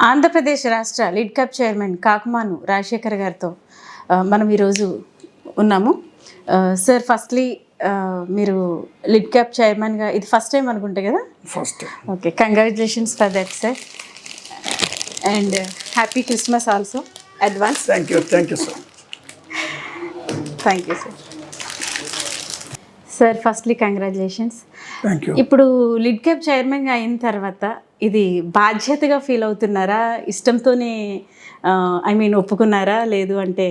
ఆంధ్రప్రదేశ్ రాష్ట్ర lid cap chairman Kakumanu Rajasekhar గారితో మనం ఈరోజు ఉన్నాము. సార్, ఫస్ట్లీ మీరు లిడ్ క్యాప్ చైర్మన్గా ఇది ఫస్ట్ టైం అనుకుంటే కదా? First time. Okay, congratulations for that sir, and happy Christmas also advance. Thank you so much. Thank you sir. Sir, firstly congratulations. Thank you. ఇప్పుడు లిడ్ క్యాప్ చైర్మన్గా అయిన తర్వాత ఇది బాధ్యతగా ఫీల్ అవుతున్నారా? ఇష్టంతోనే ఒప్పుకున్నారా? లేదు అంటే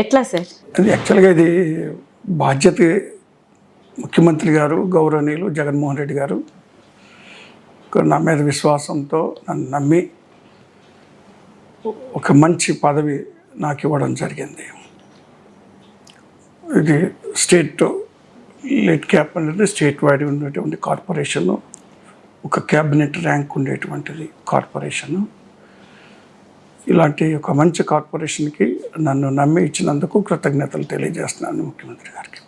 ఎట్లా సార్? అది యాక్చువల్గా ఇది బాధ్యత. ముఖ్యమంత్రి గారు గౌరవనీయులు జగన్మోహన్ రెడ్డి గారు నా మీద విశ్వాసంతో నన్ను నమ్మి ఒక మంచి పదవి నాకు ఇవ్వడం జరిగింది. ఇది స్టేట్ లిడ్ క్యాప్ అనేది స్టేట్ వైడ్ ఉండేటువంటి కార్పొరేషను, ఒక క్యాబినెట్ ర్యాంక్ ఉండేటువంటిది కార్పొరేషను. ఇలాంటి ఒక మంచి కార్పొరేషన్కి నన్ను నమ్మి ఇచ్చినందుకు కృతజ్ఞతలు తెలియజేస్తున్నాను ముఖ్యమంత్రి గారికి.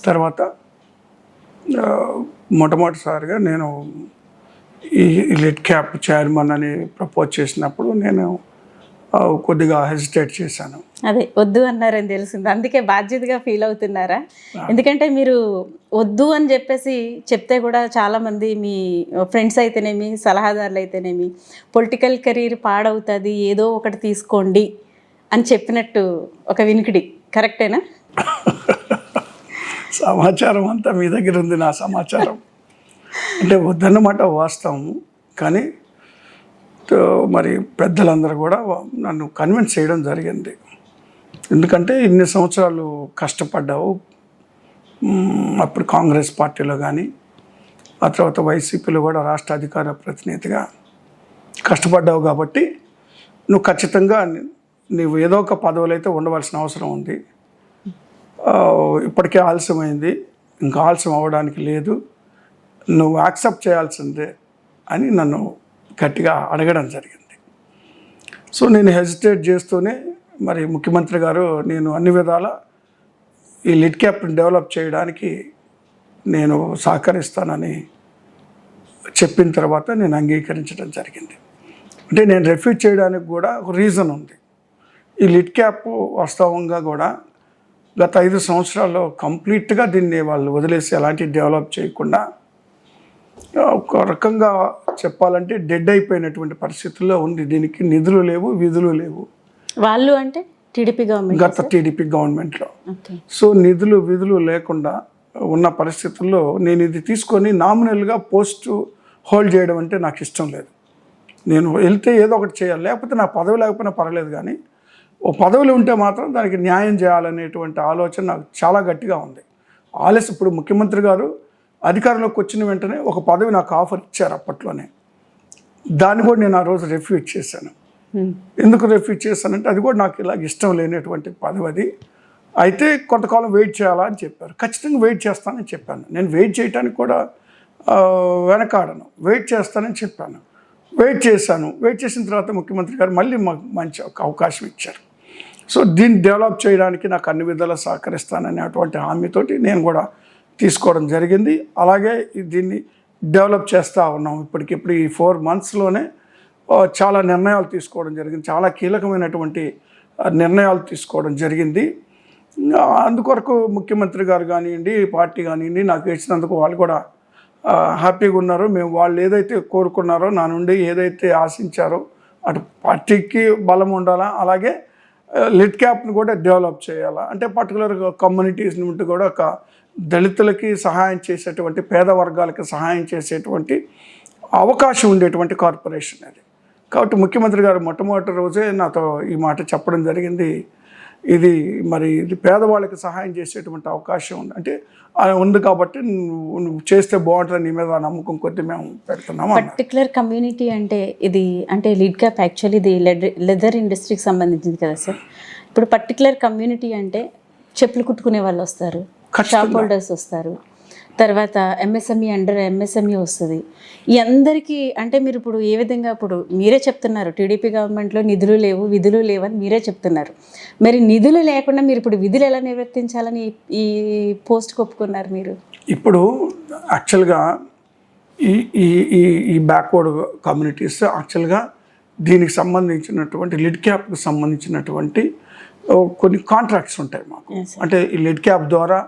తర్వాత మొట్టమొదటిసారిగా నేను ఈ లిడ్ క్యాప్ చైర్మన్ అని ప్రపోజ్ చేసినప్పుడు నేను కొద్దిగా హెసిటేట్ చేశాను. అదే వద్దు అన్నారని తెలిసింది, అందుకే బాధ్యతగా ఫీల్ అవుతున్నారా? ఎందుకంటే మీరు వద్దు అని చెప్పేసి చెప్తే కూడా చాలామంది మీ ఫ్రెండ్స్ అయితేనేమి, సలహాదారులు అయితేనేమి, పొలిటికల్ కెరీర్ పాడవుతుంది, ఏదో ఒకటి తీసుకోండి అని చెప్పినట్టు ఒక వినికిడి, కరెక్టేనా? సమాచారం అంతా మీ దగ్గర ఉంది. నా సమాచారం అంటే వద్దన్నమాట వాస్తవం. కానీ మరి పెద్దలందరూ కూడా నన్ను కన్విన్స్ చేయడం జరిగింది. ఎందుకంటే ఇన్ని సంవత్సరాలు కష్టపడ్డావు, అప్పుడు కాంగ్రెస్ పార్టీలో కానీ ఆ తర్వాత వైసీపీలో కూడా రాష్ట్ర అధికార ప్రతినిధిగా కష్టపడ్డావు కాబట్టి నువ్వు ఖచ్చితంగా నువ్వు ఏదో ఒక పదవులు అయితే ఉండవలసిన అవసరం ఉంది. ఇప్పటికే ఆలస్యమైంది, ఇంకా ఆలస్యం అవ్వడానికి లేదు, నువ్వు యాక్సెప్ట్ చేయాల్సిందే అని నన్ను గట్టిగా అడగడం జరిగింది. సో నేను హెసిటేట్ చేస్తూనే మరి ముఖ్యమంత్రి గారు నేను అన్ని విధాల ఈ లిడ్ క్యాప్ని డెవలప్ చేయడానికి నేను సహకరిస్తానని చెప్పిన తర్వాత నేను అంగీకరించడం జరిగింది. అంటే నేను రిఫ్యూజ్ చేయడానికి కూడా ఒక రీజన్ ఉంది. ఈ లిడ్ క్యాప్ వాస్తవంగా కూడా గత 5 సంవత్సరాల్లో కంప్లీట్గా దీన్ని వాళ్ళు వదిలేసి ఎలాంటి డెవలప్ చేయకుండా ఒక రకంగా చెప్పాలంటే డెడ్ అయిపోయినటువంటి పరిస్థితుల్లో ఉంది. దీనికి నిధులు లేవు, విధులు లేవు. వాళ్ళు అంటే టీడీపీ గవర్నమెంట్, గత టీడీపీ గవర్నమెంట్లో. సో నిధులు విధులు లేకుండా ఉన్న పరిస్థితుల్లో నేను ఇది తీసుకొని నామినల్గా పోస్ట్ హోల్డ్ చేయడం అంటే నాకు ఇష్టం లేదు. నేను వెళ్తే ఏదో ఒకటి చేయాలి, లేకపోతే నా పదవి లేకపోయినా పర్వాలేదు, కానీ ఓ పదవులు ఉంటే మాత్రం దానికి న్యాయం చేయాలనేటువంటి ఆలోచన నాకు చాలా గట్టిగా ఉంది. ఇప్పుడు ముఖ్యమంత్రి గారు అధికారంలోకి వచ్చిన వెంటనే ఒక పదవి నాకు ఆఫర్ ఇచ్చారు అప్పట్లోనే. దాన్ని కూడా నేను ఆ రోజు రిఫ్యూజ్ చేశాను. ఎందుకు రిఫ్యూజ్ చేశానంటే అది కూడా నాకు ఇలా ఇష్టం లేనటువంటి పదవి అది. అయితే కొంతకాలం వెయిట్ చేయాలా అని చెప్పారు. ఖచ్చితంగా వెయిట్ చేస్తానని చెప్పాను. నేను వెయిట్ చేయడానికి కూడా వెనకాడను, వెయిట్ చేస్తానని చెప్పాను. వెయిట్ చేశాను. వెయిట్ చేసిన తర్వాత ముఖ్యమంత్రి గారు మళ్ళీ మాకు మంచి ఒక అవకాశం ఇచ్చారు. సో దీన్ని డెవలప్ చేయడానికి నాకు అన్ని విధాలా సహకరిస్తాననే అటువంటి హామీతోటి నేను కూడా తీసుకోవడం జరిగింది. అలాగే దీన్ని డెవలప్ చేస్తూ ఉన్నాం. ఇప్పటికిప్పుడు ఈ 4 monthsలోనే చాలా నిర్ణయాలు తీసుకోవడం జరిగింది. చాలా కీలకమైనటువంటి నిర్ణయాలు తీసుకోవడం జరిగింది. అందుకొరకు ముఖ్యమంత్రి గారు కానివ్వండి, పార్టీ కానివ్వండి, నాకు ఇచ్చినందుకు వాళ్ళు కూడా హ్యాపీగా ఉన్నారు. మేము వాళ్ళు ఏదైతే కోరుకున్నారో, నా నుండి ఏదైతే ఆశించారో అటు పార్టీకి బలం ఉండాలా, అలాగే లిడ్ క్యాప్ని కూడా డెవలప్ చేయాలా. అంటే పర్టికులర్గా కమ్యూనిటీస్ నుండి కూడా ఒక దళితులకి సహాయం చేసేటువంటి, పేద వర్గాలకి సహాయం చేసేటువంటి అవకాశం ఉండేటువంటి కార్పొరేషన్ అది. కాబట్టి ముఖ్యమంత్రి గారు మొట్టమొదటి రోజే నాతో ఈ మాట చెప్పడం జరిగింది. ఇది పేదవాళ్ళకి సహాయం చేసేటువంటి అవకాశం ఉంది, అంటే ఉంది కాబట్టి నువ్వు చేస్తే బాగుంటుంది, నీ మీద నమ్మకం కొద్ది మేము పెడుతున్నాము. పర్టికులర్ కమ్యూనిటీ అంటే ఇది అంటే లిడ్ క్యాప్ యాక్చువల్లీ ఇది లెదర్ ఇండస్ట్రీకి సంబంధించింది కదా సార్. ఇప్పుడు పర్టికులర్ కమ్యూనిటీ అంటే చెప్పులు కుట్టుకునే వాళ్ళు వస్తారు, షాప్ హోల్డర్స్ వస్తారు, తర్వాత ఎంఎస్ఎంఈ అండర్ ఎంఎస్ఎంఈ వస్తుంది. ఈ అందరికీ అంటే మీరు ఇప్పుడు ఏ విధంగా, ఇప్పుడు మీరే చెప్తున్నారు టీడీపీ గవర్నమెంట్లో నిధులు లేవు, విధులు లేవని మీరే చెప్తున్నారు. మరి నిధులు లేకుండా మీరు ఇప్పుడు విధులు ఎలా నిర్వర్తించాలని ఈ పోస్ట్కి ఒప్పుకున్నారు మీరు? ఇప్పుడు యాక్చువల్గా ఈ ఈ ఈ ఈ బ్యాక్వర్డ్ కమ్యూనిటీస్ యాక్చువల్గా దీనికి సంబంధించినటువంటి లిడ్ క్యాప్కి సంబంధించినటువంటి కొన్ని కాంట్రాక్ట్స్ ఉంటాయి మాకు. అంటే ఈ లిడ్ క్యాప్ ద్వారా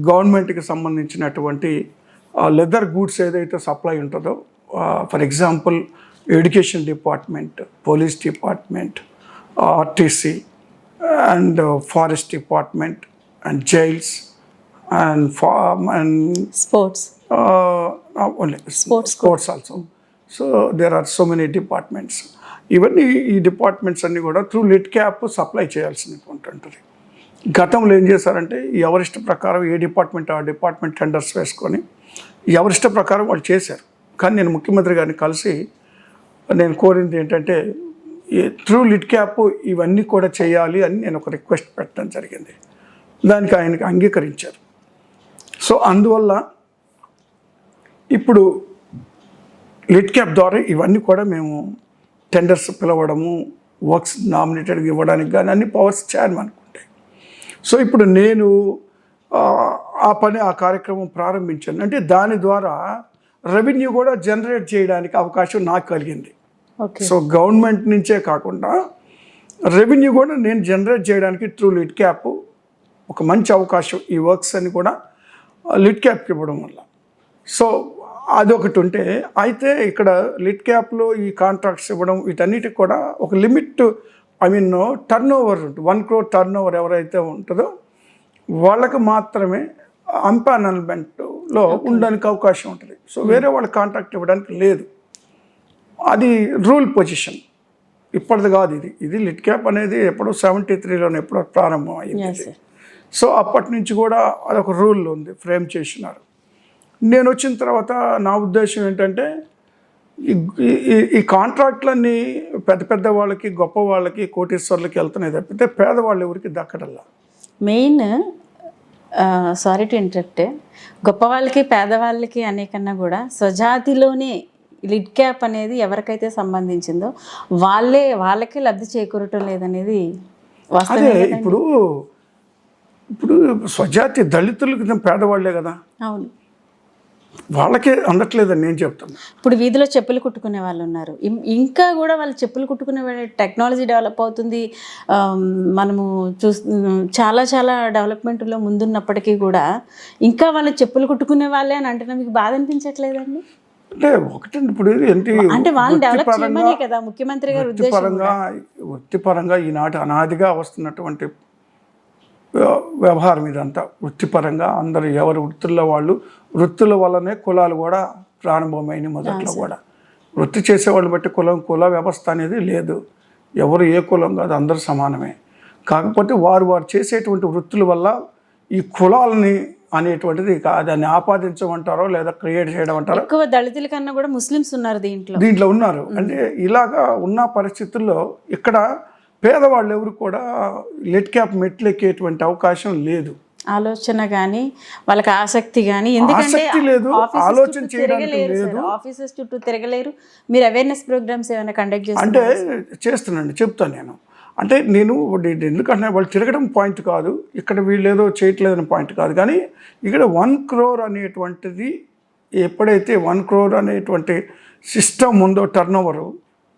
గవర్నమెంట్కి సంబంధించినటువంటి లెదర్ గూడ్స్ ఏదైతే సప్లై ఉంటుందో, for example education department, police department, RTC and forest department and jails and sports only sports also. So there are so many departments. ఇవన్నీ ఈ డిపార్ట్మెంట్స్ అన్నీ కూడా త్రూ లిడ్ క్యాప్ సప్లై చేయాల్సినటువంటి ఉంటుంది. గతంలో ఏం చేశారంటే ఎవరిష్ట ప్రకారం ఏ డిపార్ట్మెంట్ ఆ డిపార్ట్మెంట్ టెండర్స్ వేసుకొని ఎవరిష్ట ప్రకారం వాళ్ళు చేశారు. కానీ నేను ముఖ్యమంత్రి గారిని కలిసి నేను కోరింది ఏంటంటే త్రూ లిడ్ క్యాప్ ఇవన్నీ కూడా చేయాలి అని నేను ఒక రిక్వెస్ట్ పెట్టడం జరిగింది. దానికి ఆయనకి అంగీకరించారు. సో అందువల్ల ఇప్పుడు లిడ్ క్యాప్ ద్వారా ఇవన్నీ కూడా మేము టెండర్స్ పిలవడము, వర్క్స్ నామినేటెడ్గా ఇవ్వడానికి కానీ అన్ని పవర్స్ చైర్మన్ ఉంటాయి. సో ఇప్పుడు నేను ఆ కార్యక్రమం ప్రారంభించాను. అంటే దాని ద్వారా రెవెన్యూ కూడా జనరేట్ చేయడానికి అవకాశం నాకు కలిగింది. సో గవర్నమెంట్ నుంచే కాకుండా రెవెన్యూ కూడా నేను జనరేట్ చేయడానికి త్రూ లిడ్ క్యాప్ ఒక మంచి అవకాశం. ఈ వర్క్స్ అని కూడా లిడ్ క్యాప్కి ఇవ్వడం వల్ల. సో అదొకటి ఉంటే, అయితే ఇక్కడ లిడ్ క్యాప్లో ఈ కాంట్రాక్ట్స్ ఇవ్వడం వీటన్నిటికి కూడా ఒక లిమిట్, టర్న్ ఓవర్ ఉంటుంది. 1 crore టర్న్ ఓవర్ ఎవరైతే ఉంటుందో వాళ్ళకి మాత్రమే అంపానల్మెంట్లో ఉండడానికి అవకాశం ఉంటుంది. సో వేరే వాళ్ళ కాంట్రాక్ట్ ఇవ్వడానికి లేదు. అది రూల్ పొజిషన్, ఇప్పటిది కాదు. ఇది లిడ్ క్యాప్ అనేది ఎప్పుడో 73లోనే ఎప్పుడో ప్రారంభం అయింది. సో అప్పటి నుంచి కూడా అదొక రూల్ ఉంది, ఫ్రేమ్ చేసినారు. నేను వచ్చిన తర్వాత నా ఉద్దేశం ఏంటంటే ఈ కాంట్రాక్ట్లన్నీ పెద్ద పెద్ద వాళ్ళకి, గొప్ప వాళ్ళకి, కోటీశ్వర్లకి వెళ్తున్నాయి తప్పితే పేదవాళ్ళు ఎవరికి దక్కడల్లా. మెయిన్ సారీ టు ఇంటరప్ట్, గొప్ప వాళ్ళకి పేదవాళ్ళకి అనేకన్నా కూడా స్వజాతిలోనే లిడ్ క్యాప్ అనేది ఎవరికైతే సంబంధించిందో వాళ్ళకే లబ్ధి చేకూరటం లేదనేది అదే. ఇప్పుడు స్వజాతి దళితులకి పేదవాళ్లే కదా, అవును, వాళ్ళకే అందట్లేదని నేను చెప్తాను. ఇప్పుడు వీధిలో చెప్పులు కుట్టుకునే వాళ్ళు ఉన్నారు. ఇంకా కూడా వాళ్ళు చెప్పులు కుట్టుకునే టెక్నాలజీ డెవలప్ అవుతుంది. మనము చాలా చాలా డెవలప్మెంట్లో ముందున్నప్పటికీ కూడా ఇంకా వాళ్ళు చెప్పులు కుట్టుకునే వాళ్ళే అని అంటున్నా. మీకు బాధ అనిపించట్లేదండి? అంటే ఒకటండి, ఇప్పుడు ఏంటి అంటే వాళ్ళని డెవలప్ చేయమనే కదా ముఖ్యమంత్రి గారు ఉద్దేశం. వృత్తిపరంగా ఈనాటి అనాదిగా వస్తున్నటువంటి వ్యవహారం ఇదంతా. వృత్తిపరంగా అందరూ ఎవరి వృత్తుల్లో వాళ్ళు, వృత్తుల వల్లనే కులాలు కూడా ప్రారంభమైనవి. మొదట్లో కూడా వృత్తి చేసేవాళ్ళు బట్టి కుల వ్యవస్థ అనేది లేదు. ఎవరు ఏ కులం కాదు, అందరూ సమానమే. కాకపోతే వారు చేసేటువంటి వృత్తుల వల్ల ఈ కులాలని అనేటువంటిది దాన్ని ఆపాదించమంటారో లేదా క్రియేట్ చేయడం అంటారో. ఎక్కువ దళితుల కన్నా కూడా ముస్లిమ్స్ ఉన్నారు దీంట్లో ఉన్నారు. అంటే ఇలాగా ఉన్న పరిస్థితుల్లో ఇక్కడ పేదవాళ్ళు ఎవరు కూడా లిడ్ క్యాప్ మెట్లు ఎక్కేటువంటి అవకాశం లేదు. ఆలోచన కానీ వాళ్ళకి ఆసక్తి కానీ, ఆసక్తి లేదు, ఆలోచన చేయడానికి లేదు, ఆఫీసెస్ చుట్టూ తిరగలేరు. మీరు అవేర్నెస్ ప్రోగ్రామ్స్ ఏమైనా కండక్ట్ చేస్తే? అంటే చేస్తున్నాండి, చెప్తాను నేను. అంటే నేను ఎందుకంటే వాళ్ళు తిరగడం పాయింట్ కాదు, ఇక్కడ వీళ్ళు ఏదో చేయట్లేదని పాయింట్ కాదు. కానీ ఇక్కడ 1 crore అనేటువంటిది ఎప్పుడైతే 1 crore అనేటువంటి సిస్టమ్ ఉందో, టర్న్ ఓవరు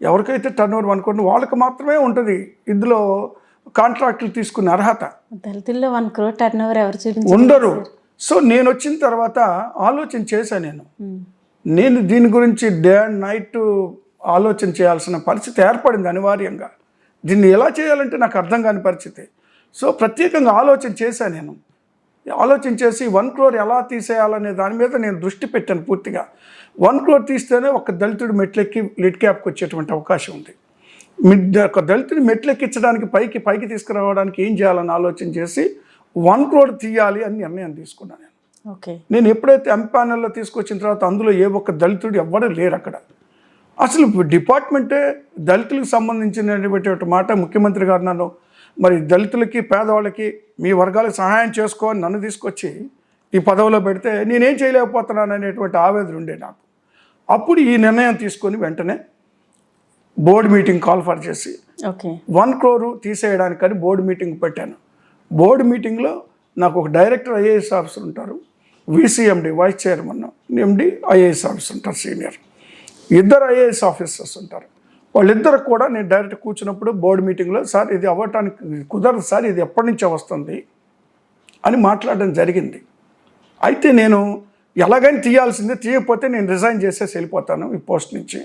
ఎవరికైతే టర్న్ ఓవర్ 1 crore వాళ్ళకి మాత్రమే ఉంటుంది ఇందులో కాంట్రాక్టులు తీసుకునే అర్హత. దళితుల్లో 1 crore టర్న్ ఓవర్ ఎవరు ఉండరు. సో నేను వచ్చిన తర్వాత ఆలోచన చేశాను. నేను దీని గురించి డే అండ్ నైట్ ఆలోచన చేయాల్సిన పరిస్థితి ఏర్పడింది అనివార్యంగా. దీన్ని ఎలా చేయాలంటే నాకు అర్థం కాని పరిస్థితి. సో ప్రత్యేకంగా ఆలోచన చేశాను. నేను ఆలోచన చేసి 1 crore ఎలా తీసేయాలనే దాని మీద నేను దృష్టి పెట్టాను పూర్తిగా. 1 crore తీస్తేనే ఒక దళితుడు మెట్లెక్కి లిడ్ క్యాప్కి వచ్చేటువంటి అవకాశం ఉంది. ఒక దళితుడి మెట్లెక్కించడానికి పైకి తీసుకురావడానికి ఏం చేయాలని ఆలోచన చేసి 1 crore తీయాలి అని నిర్ణయం తీసుకున్నాను నేను. నేను ఎప్పుడైతే ఎంపానల్లో తీసుకొచ్చిన తర్వాత అందులో ఏ ఒక్క దళితుడు ఎవ్వరూ లేరు అక్కడ. అసలు డిపార్ట్మెంటే దళితులకు సంబంధించినటువంటి మాట. ముఖ్యమంత్రి గారు నన్ను మరి దళితులకి, పేదవాళ్ళకి, మీ వర్గాలకు సహాయం చేసుకోని నన్ను తీసుకొచ్చి ఈ పదవిలో పెడితే నేనేం చేయలేకపోతున్నాను అనేటువంటి ఆవేదన ఉండే నాకు. అప్పుడు ఈ నిర్ణయం తీసుకొని వెంటనే బోర్డు మీటింగ్ కాల్ఫర్ చేసి 1 crore తీసేయడానికని బోర్డు మీటింగ్ పెట్టాను. బోర్డు మీటింగ్లో నాకు ఒక డైరెక్టర్, IAS ఆఫీసర్ ఉంటారు, VCMD వైస్ చైర్మన్, ఎండి ఐఏఎస్ ఆఫీసర్ ఉంటారు సీనియర్, ఇద్దరు ఐఏఎస్ ఆఫీసర్స్ ఉంటారు. వాళ్ళిద్దరు కూడా నేను డైరెక్ట్ కూర్చున్నప్పుడు బోర్డు మీటింగ్లో, సార్ ఇది అవ్వటానికి కుదరదు సార్, ఇది ఎప్పటి నుంచో వస్తుంది అని మాట్లాడడం జరిగింది. అయితే నేను ఎలాగైనా తీయాల్సిందే, తీయకపోతే నేను రిజైన్ చేసేసి వెళ్ళిపోతాను ఈ పోస్ట్ నుంచి,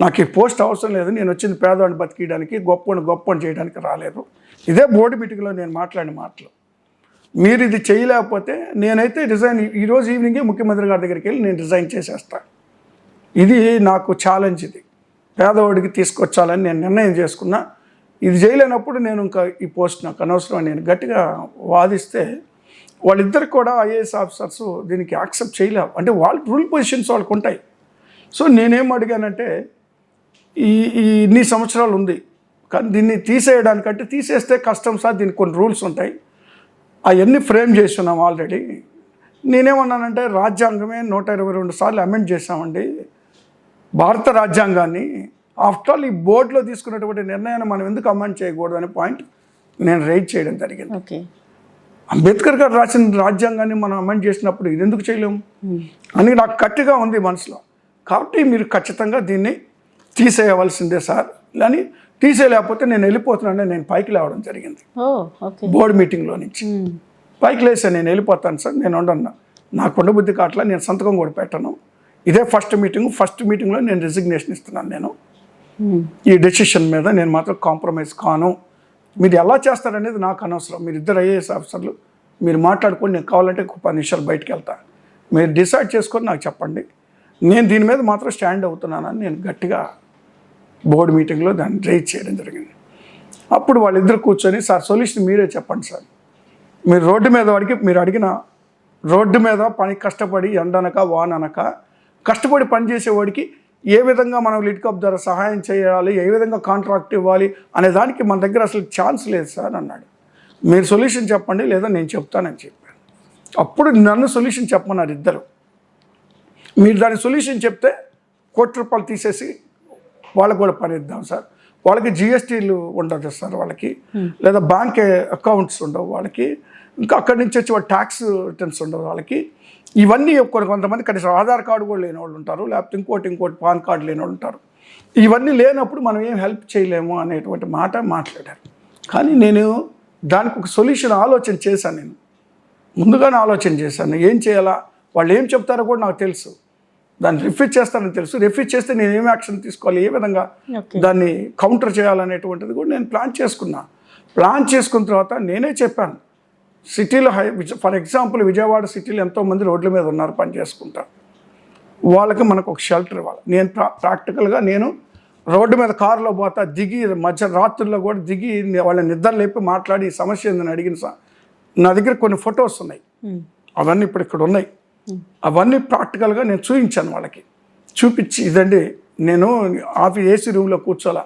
నాకు ఈ పోస్ట్ అవసరం లేదు, నేను వచ్చింది పేదవాడిని బతికియడానికి, గొప్పని చేయడానికి రాలేదు. ఇదే బోర్డు మీటింగ్లో నేను మాట్లాడిన మాటలు. మీరు ఇది చేయలేకపోతే నేనైతే రిజైన్ ఈరోజు ఈవినింగే ముఖ్యమంత్రి గారి దగ్గరికి వెళ్ళి నేను రిజైన్ చేసేస్తాను. ఇది నాకు ఛాలెంజ్, ఇది పేదవాడికి తీసుకొచ్చాలని నేను నిర్ణయం చేసుకున్నా. ఇది చేయలేనప్పుడు నేను ఇంకా ఈ పోస్ట్ నాకు అనవసరం అని నేను గట్టిగా వాదిస్తే వాళ్ళిద్దరు కూడా ఐఏఎస్ ఆఫీసర్స్ దీనికి యాక్సెప్ట్ చేయలేవు. అంటే వాళ్ళ రూల్ పొజిషన్స్ వాళ్ళకు ఉంటాయి. సో నేనేం అడిగానంటే ఈ ఇన్ని సంవత్సరాలు ఉంది కానీ దీన్ని తీసేయడానికంటే, తీసేస్తే కష్టం సార్, దీనికి కొన్ని రూల్స్ ఉంటాయి, అవన్నీ ఫ్రేమ్ చేస్తున్నాం ఆల్రెడీ. నేనేమన్నానంటే రాజ్యాంగమే 122 సార్లు అమెండ్ చేశామండి భారత రాజ్యాంగాన్ని. ఆఫ్టర్ ఆల్ ఈ బోర్డులో తీసుకున్నటువంటి నిర్ణయాన్ని మనం ఎందుకు అమెండ్ చేయకూడదు అనే పాయింట్ నేను రైజ్ చేయడం జరిగింది. ఓకే, అంబేద్కర్ గారు రాసిన రాజ్యాంగాన్ని మనం అమెండ్ చేసినప్పుడు ఇది ఎందుకు చేయలేము అని నాకు గట్టిగా ఉంది మనసులో. కాబట్టి మీరు ఖచ్చితంగా దీన్ని తీసేయవలసిందే సార్ అని, తీసేయలేకపోతే నేను వెళ్ళిపోతున్నాను, నేను పైకి లేవడం జరిగింది. బోర్డు మీటింగ్లో నుంచి పైకి లేసా, నేను వెళ్ళిపోతాను సార్, నేను ఉండను, నాకు ఉండబుద్ధి కావట్లా, నేను సంతకం కూడా పెట్టను, ఇదే ఫస్ట్ మీటింగ్లో నేను రిజిగ్నేషన్ ఇస్తున్నాను, నేను ఈ డెసిషన్ మీద నేను మాత్రం కాంప్రమైజ్ కాను. మీరు ఎలా చేస్తారనేది నాకు అనవసరం, మీరు ఇద్దరు ఐఏఎస్ ఆఫీసర్లు మీరు మాట్లాడుకొని, నేను కావాలంటే ఒక 10 నిమిషాలు బయటకు వెళ్తా, మీరు డిసైడ్ చేసుకొని నాకు చెప్పండి, నేను దీని మీద మాత్రం స్టాండ్ అవుతున్నానని నేను గట్టిగా బోర్డు మీటింగ్లో దాన్ని రైజ్ చేయడం జరిగింది. అప్పుడు వాళ్ళిద్దరు కూర్చొని, సార్ సొల్యూషన్ మీరే చెప్పండి సార్, మీరు రోడ్డు మీద వాడికి మీరు అడిగిన రోడ్డు మీద పని కష్టపడి ఎండనక వాననక కష్టపడి పనిచేసేవాడికి ఏ విధంగా మనం లిడ్కాప్ ద్వారా సహాయం చేయాలి, ఏ విధంగా కాంట్రాక్ట్ ఇవ్వాలి అనే దానికి మన దగ్గర అసలు ఛాన్స్ లేదు సార్ అన్నాడు. మీరు సొల్యూషన్ చెప్పండి లేదా నేను చెప్తానని చెప్పాను. అప్పుడు నన్ను సొల్యూషన్ చెప్పమన్నారు ఇద్దరు. మీరు దాని సొల్యూషన్ చెప్తే ₹1,00,00,000 తీసేసి వాళ్ళకు కూడా పని ఇద్దాం సార్, వాళ్ళకి జిఎస్టీలు ఉండదు సార్ వాళ్ళకి, లేదా బ్యాంక్ అకౌంట్స్ ఉండవు వాళ్ళకి, ఇంకా అక్కడి నుంచి వచ్చి వాళ్ళ ట్యాక్స్ రిటర్న్స్ ఉండవు వాళ్ళకి, ఇవన్నీ కొంతమంది కనీసం ఆధార్ కార్డు కూడా లేని వాళ్ళు ఉంటారు, లేకపోతే ఇంకోటి పాన్ కార్డు లేని వాళ్ళు ఉంటారు. ఇవన్నీ లేనప్పుడు మనం ఏం హెల్ప్ చేయలేము అనేటువంటి మాట మాట్లాడారు. కానీ నేను దానికి ఒక సొల్యూషన్ ఆలోచన చేశాను, నేను ముందుగానే ఆలోచన చేశాను, ఏం చేయాలా, వాళ్ళు ఏం చెప్తారో కూడా నాకు తెలుసు, దాన్ని రిఫ్యూజ్ చేస్తానని తెలుసు, రిఫ్యూజ్ చేస్తే నేను ఏం యాక్షన్ తీసుకోవాలి, ఏ విధంగా దాన్ని కౌంటర్ చేయాలనేటువంటిది కూడా నేను ప్లాన్ చేసుకున్న తర్వాత నేనే చెప్పాను, సిటీలో ఫర్ ఎగ్జాంపుల్ విజయవాడ సిటీలో ఎంతోమంది రోడ్ల మీద ఉన్నారు పని చేసుకుంటారు, వాళ్ళకి మనకు ఒక షెల్టర్ ఇవ్వాలి. నేను ప్రాక్టికల్గా నేను రోడ్డు మీద కారులో పోతా, దిగి మధ్య రాత్రుల్లో కూడా దిగి వాళ్ళని నిద్ర లేపి మాట్లాడి ఈ సమస్య ఏందని అడిగిన నా దగ్గర కొన్ని ఫొటోస్ ఉన్నాయి, అవన్నీ ఇప్పుడు ఇక్కడ ఉన్నాయి, అవన్నీ ప్రాక్టికల్గా నేను చూపించాను వాళ్ళకి. చూపించి ఇదండి నేను ఏసీ రూమ్లో కూర్చోలా,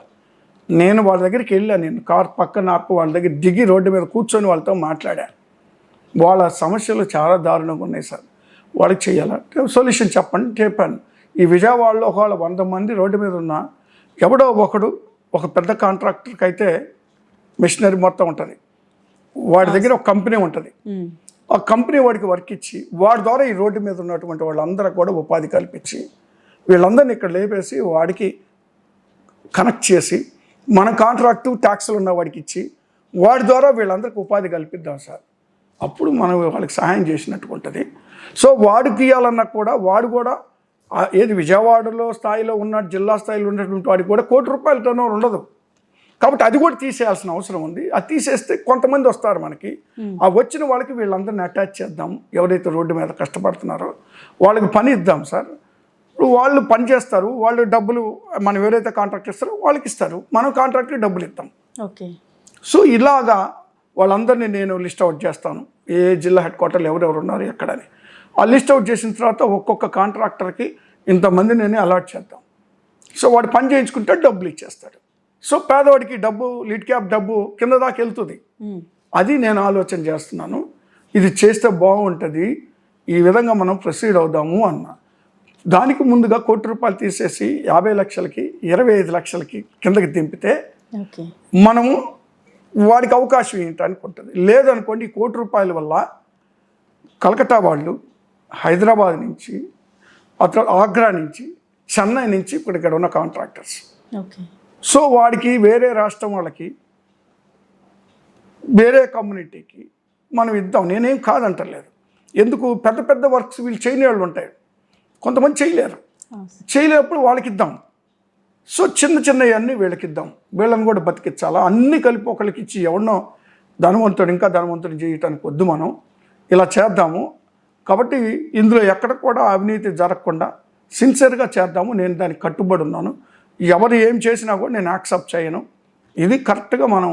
నేను వాళ్ళ దగ్గరికి వెళ్ళా, నేను కార్ పక్కన ఆపి వాళ్ళ దగ్గర దిగి రోడ్డు మీద కూర్చొని వాళ్ళతో మాట్లాడా. వాళ్ళ సమస్యలు చాలా దారుణంగా ఉన్నాయి సార్, వాళ్ళకి చేయాలా, సొల్యూషన్ చెప్పండి చెప్పాను. ఈ విజయవాడలో ఒకవేళ 100 మంది రోడ్డు మీద ఉన్నా ఎవడో ఒకడు ఒక పెద్ద కాంట్రాక్టర్కి అయితే మిషనరీ మొత్తం ఉంటుంది, వాడి దగ్గర ఒక కంపెనీ ఉంటుంది, ఆ కంపెనీ వాడికి వర్క్ ఇచ్చి వాడి ద్వారా ఈ రోడ్డు మీద ఉన్నటువంటి వాళ్ళందరూ కూడా ఉపాధి కల్పించి వీళ్ళందరినీ ఇక్కడ లేపేసి వాడికి కనెక్ట్ చేసి మన కాంట్రాక్టు ట్యాక్సులు ఉన్న వాడికి ఇచ్చి వాడి ద్వారా వీళ్ళందరికీ ఉపాధి కల్పిద్దాం సార్, అప్పుడు మనం వాళ్ళకి సహాయం చేసినట్టు ఉంటుంది. సో వాడికి ఇవ్వాలన్నా కూడా వాడు కూడా ఏది విజయవాడలో స్థాయిలో ఉన్న జిల్లా స్థాయిలో ఉన్నటువంటి వాడికి కూడా ₹1,00,00,000 టర్నోవర్ ఉండదు, కాబట్టి అది కూడా తీసేయాల్సిన అవసరం ఉంది. అది తీసేస్తే కొంతమంది వస్తారు మనకి, ఆ వచ్చిన వాళ్ళకి వీళ్ళందరినీ అటాచ్ చేద్దాం, ఎవరైతే రోడ్డు మీద కష్టపడుతున్నారో వాళ్ళకి పని ఇద్దాం సార్, ఇప్పుడు వాళ్ళు పని చేస్తారు, వాళ్ళు డబ్బులు మనం ఎవరైతే కాంట్రాక్ట్ ఇస్తారో వాళ్ళకి ఇస్తారు, మనం కాంట్రాక్ట్కి డబ్బులు ఇద్దాం. ఓకే, సో ఇలాగా వాళ్ళందరినీ నేను లిస్ట్ అవుట్ చేస్తాను, ఏ జిల్లా హెడ్ క్వార్టర్లు ఎవరెవరు ఉన్నారు ఎక్కడని. ఆ లిస్ట్ అవుట్ చేసిన తర్వాత ఒక్కొక్క కాంట్రాక్టర్కి ఇంతమంది నేను అలాట్ చేద్దాం. సో వాడు పని చేయించుకుంటే డబ్బులు ఇచ్చేస్తాడు. సో పేదవాడికి డబ్బు, లిడ్ క్యాప్ డబ్బు కింద దాకా వెళ్తుంది. అది నేను ఆలోచన చేస్తున్నాను, ఇది చేస్తే బాగుంటుంది, ఈ విధంగా మనం ప్రొసీడ్ అవుదాము అన్న. దానికి ముందుగా ₹1,00,00,000 తీసేసి 50 లక్షలకి 25 లక్షలకి కిందకి దింపితే మనము వాడికి అవకాశం ఏంటనికి ఉంటుంది. లేదనుకోండి, ₹1,00,00,000 వల్ల కలకత్తా వాళ్ళు, హైదరాబాద్ నుంచి, ఆ తర్వాత ఆగ్రా నుంచి, చెన్నై నుంచి ఇక్కడ ఉన్న కాంట్రాక్టర్స్. ఓకే. సో వాడికి వేరే రాష్ట్రం వాళ్ళకి, వేరే కమ్యూనిటీకి మనం ఇద్దాం, నేనేం కాదంటలేదు. ఎందుకు, పెద్ద పెద్ద వర్క్స్ వీళ్ళు చేయని వాళ్ళు ఉంటాయి, కొంతమంది చేయలేరు. చేయలేనప్పుడు వాళ్ళకి ఇద్దాం. సో చిన్న చిన్నవన్నీ వీళ్ళకి ఇద్దాం, వీళ్ళని కూడా బతికించాలా. అన్నీ కలిపి ఒకరికి ఇచ్చి ఎవరినో ధనవంతుడు ఇంకా ధనవంతుడు చేయటానికి వద్దు, మనం ఇలా చేద్దాము. కాబట్టి ఇందులో ఎక్కడ కూడా అవినీతి జరగకుండా సిన్సియర్గా చేద్దాము. నేను దానికి కట్టుబడి ఉన్నాను. ఎవరు ఏం చేసినా కూడా నేను యాక్సెప్ట్ చేయను. ఇది కరెక్ట్గా మనం,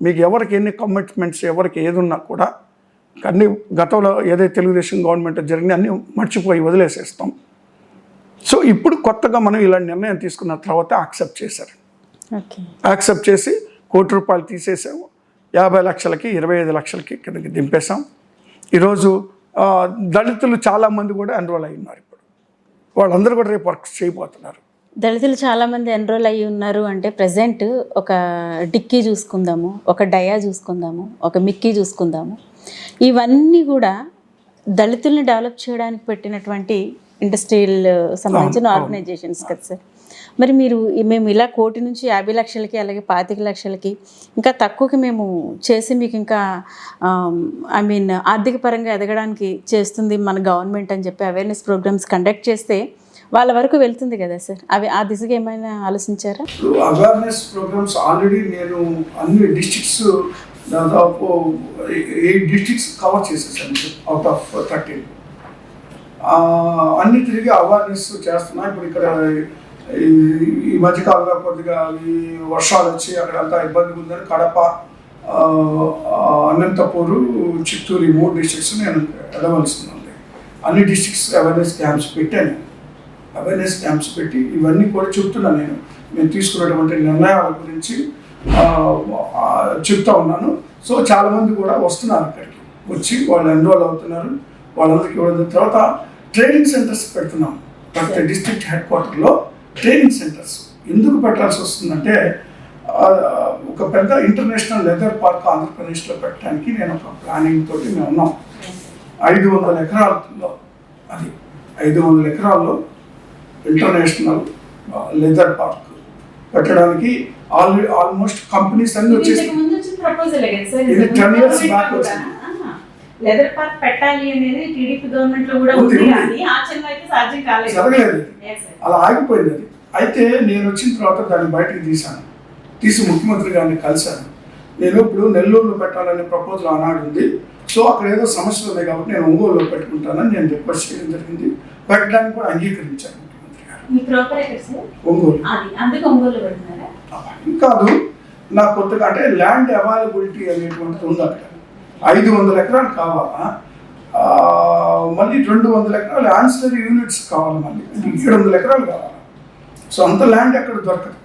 మీకు ఎవరికి ఎన్ని కమిట్మెంట్స్, ఎవరికి ఏది ఉన్నా కూడా అన్నీ గతంలో ఏదైతే తెలుగుదేశం గవర్నమెంట్ జరిగినా అన్నీ మర్చిపోయి వదిలేసేస్తాం. సో ఇప్పుడు కొత్తగా మనం ఇలాంటి నిర్ణయం తీసుకున్న తర్వాత యాక్సెప్ట్ చేశారు. యాక్సెప్ట్ చేసి ₹1 కోటి తీసేసాము. 50 లక్షలకి 25 లక్షలకి ఇక్కడికి దింపేశాం. ఈరోజు దళితులు చాలామంది కూడా ఎన్రోల్ అయి ఉన్నారు. ఇప్పుడు వాళ్ళందరూ కూడా రేపు వర్క్ చేయబోతున్నారు. దళితులు చాలామంది ఎన్రోల్ అయ్యి ఉన్నారు అంటే ప్రజెంట్ ఒక డిక్కీ చూసుకుందాము, ఒక డయా చూసుకుందాము, ఒక మిక్కీ చూసుకుందాము. ఇవన్నీ కూడా దళితుల్ని డెవలప్ చేయడానికి పెట్టినటువంటి ఇండస్ట్రియల్ సంబంధించిన ఆర్గనైజేషన్స్ కదా సార్. మరి మీరు మేము ఇలా 1 కోటి నుంచి 50 లక్షలకి, అలాగే 25 లక్షలకి ఇంకా తక్కువకి మేము చేసి మీకు ఇంకా ఆర్థిక పరంగా ఎదగడానికి చేస్తుంది మన గవర్నమెంట్ అని చెప్పి అవేర్నెస్ ప్రోగ్రామ్స్ కండక్ట్ చేస్తే వాళ్ళ వరకు వెళ్తుంది కదా సార్. అవి ఆ దిశగా ఏమైనా ఆలోచించారా? అవేర్నెస్ ప్రోగ్రామ్స్ ఆల్రెడీ నేను అన్ని డిస్ట్రిక్ట్స్, దాదాపు 8 డిస్ట్రిక్ట్స్ కవర్ చేసేసాను అవుట్ ఆఫ్ 13. అన్ని తిరిగి అవేర్నెస్ చేస్తున్నా. ఇప్పుడు ఇక్కడ ఈ మధ్యకాలంలో కొద్దిగా ఈ వర్షాలు వచ్చి అక్కడంతా ఇబ్బంది ఉందని కడప, అనంతపూరు, చిత్తూరు, ఈ 3 డిస్ట్రిక్ట్స్ నేను వెళ్ళవలసి ఉంది. అన్ని డిస్ట్రిక్ట్స్ అవేర్నెస్ క్యాంప్స్ పెట్టాను. అవేర్నెస్ క్యాంప్స్ పెట్టి ఇవన్నీ కూడా చెప్తున్నాను. నేను తీసుకున్నటువంటి నిర్ణయాల గురించి చెప్తా ఉన్నాను. సో చాలామంది కూడా వస్తున్నారు ఇక్కడికి, వచ్చి వాళ్ళు ఎన్రోల్ అవుతున్నారు. వాళ్ళందరికీ ఇవ్వడం తర్వాత ట్రైనింగ్ సెంటర్స్ పెడుతున్నాం. ప్రతి డిస్ట్రిక్ట్ హెడ్ క్వార్టర్లో ట్రైనింగ్ సెంటర్స్ ఎందుకు పెట్టాల్సి వస్తుందంటే, ఒక పెద్ద ఇంటర్నేషనల్ లెదర్ పార్క్ ఆంధ్రప్రదేశ్లో పెట్టడానికి నేను ఒక ప్లానింగ్ తోటి మేము ఉన్నాం. 500 ఎకరాల్లో, అది 500 ఎకరాల్లో ఇంటర్నేషనల్ లెదర్ పార్క్ పెట్టడానికి ఆల్మోస్ట్ కంపెనీస్ అన్ని వచ్చేసి ఇది 10 years బ్యాక్ వచ్చింది. లెదర్ పార్క్ పెట్టాలి అనేది టీడీపీ గవర్నమెంట్ లో కూడా ఉంది, కానీ ఆచరణ అయితే సాధ్యం కాలేదు, జరగలేదు, అలా ఆగిపోయింది. అది అయితే నేను వచ్చిన తర్వాత దాన్ని బయటకు తీసి ముఖ్యమంత్రి గారిని కలిశాను. నేను ఇప్పుడు నెల్లూరులో పెట్టాలనే ప్రపోజల్ ఆనాడు ఉంది. సో అక్కడ ఏదో సమస్యలు ఉన్నాయి కాబట్టి నేను ఒంగోలులో పెట్టుకుంటానని నేను రిక్వెస్ట్ చేయడం జరిగింది. పెట్టడానికి కూడా అంగీకరించాను ముఖ్యమంత్రి గారు. ఒంగోలు కాదు, నాకు కొత్తగా అంటే ల్యాండ్ అవైలబిలిటీ అనేటువంటిది ఉంది. అక్కడ 500 ఎకరాలు కావాలా, మళ్ళీ 200 ఎకరాలు యాన్సిలరీ యూనిట్స్ కావాలి, మళ్ళీ 700 ఎకరాలు కావాలి. సో అంత ల్యాండ్ ఎక్కడ దొరకదు.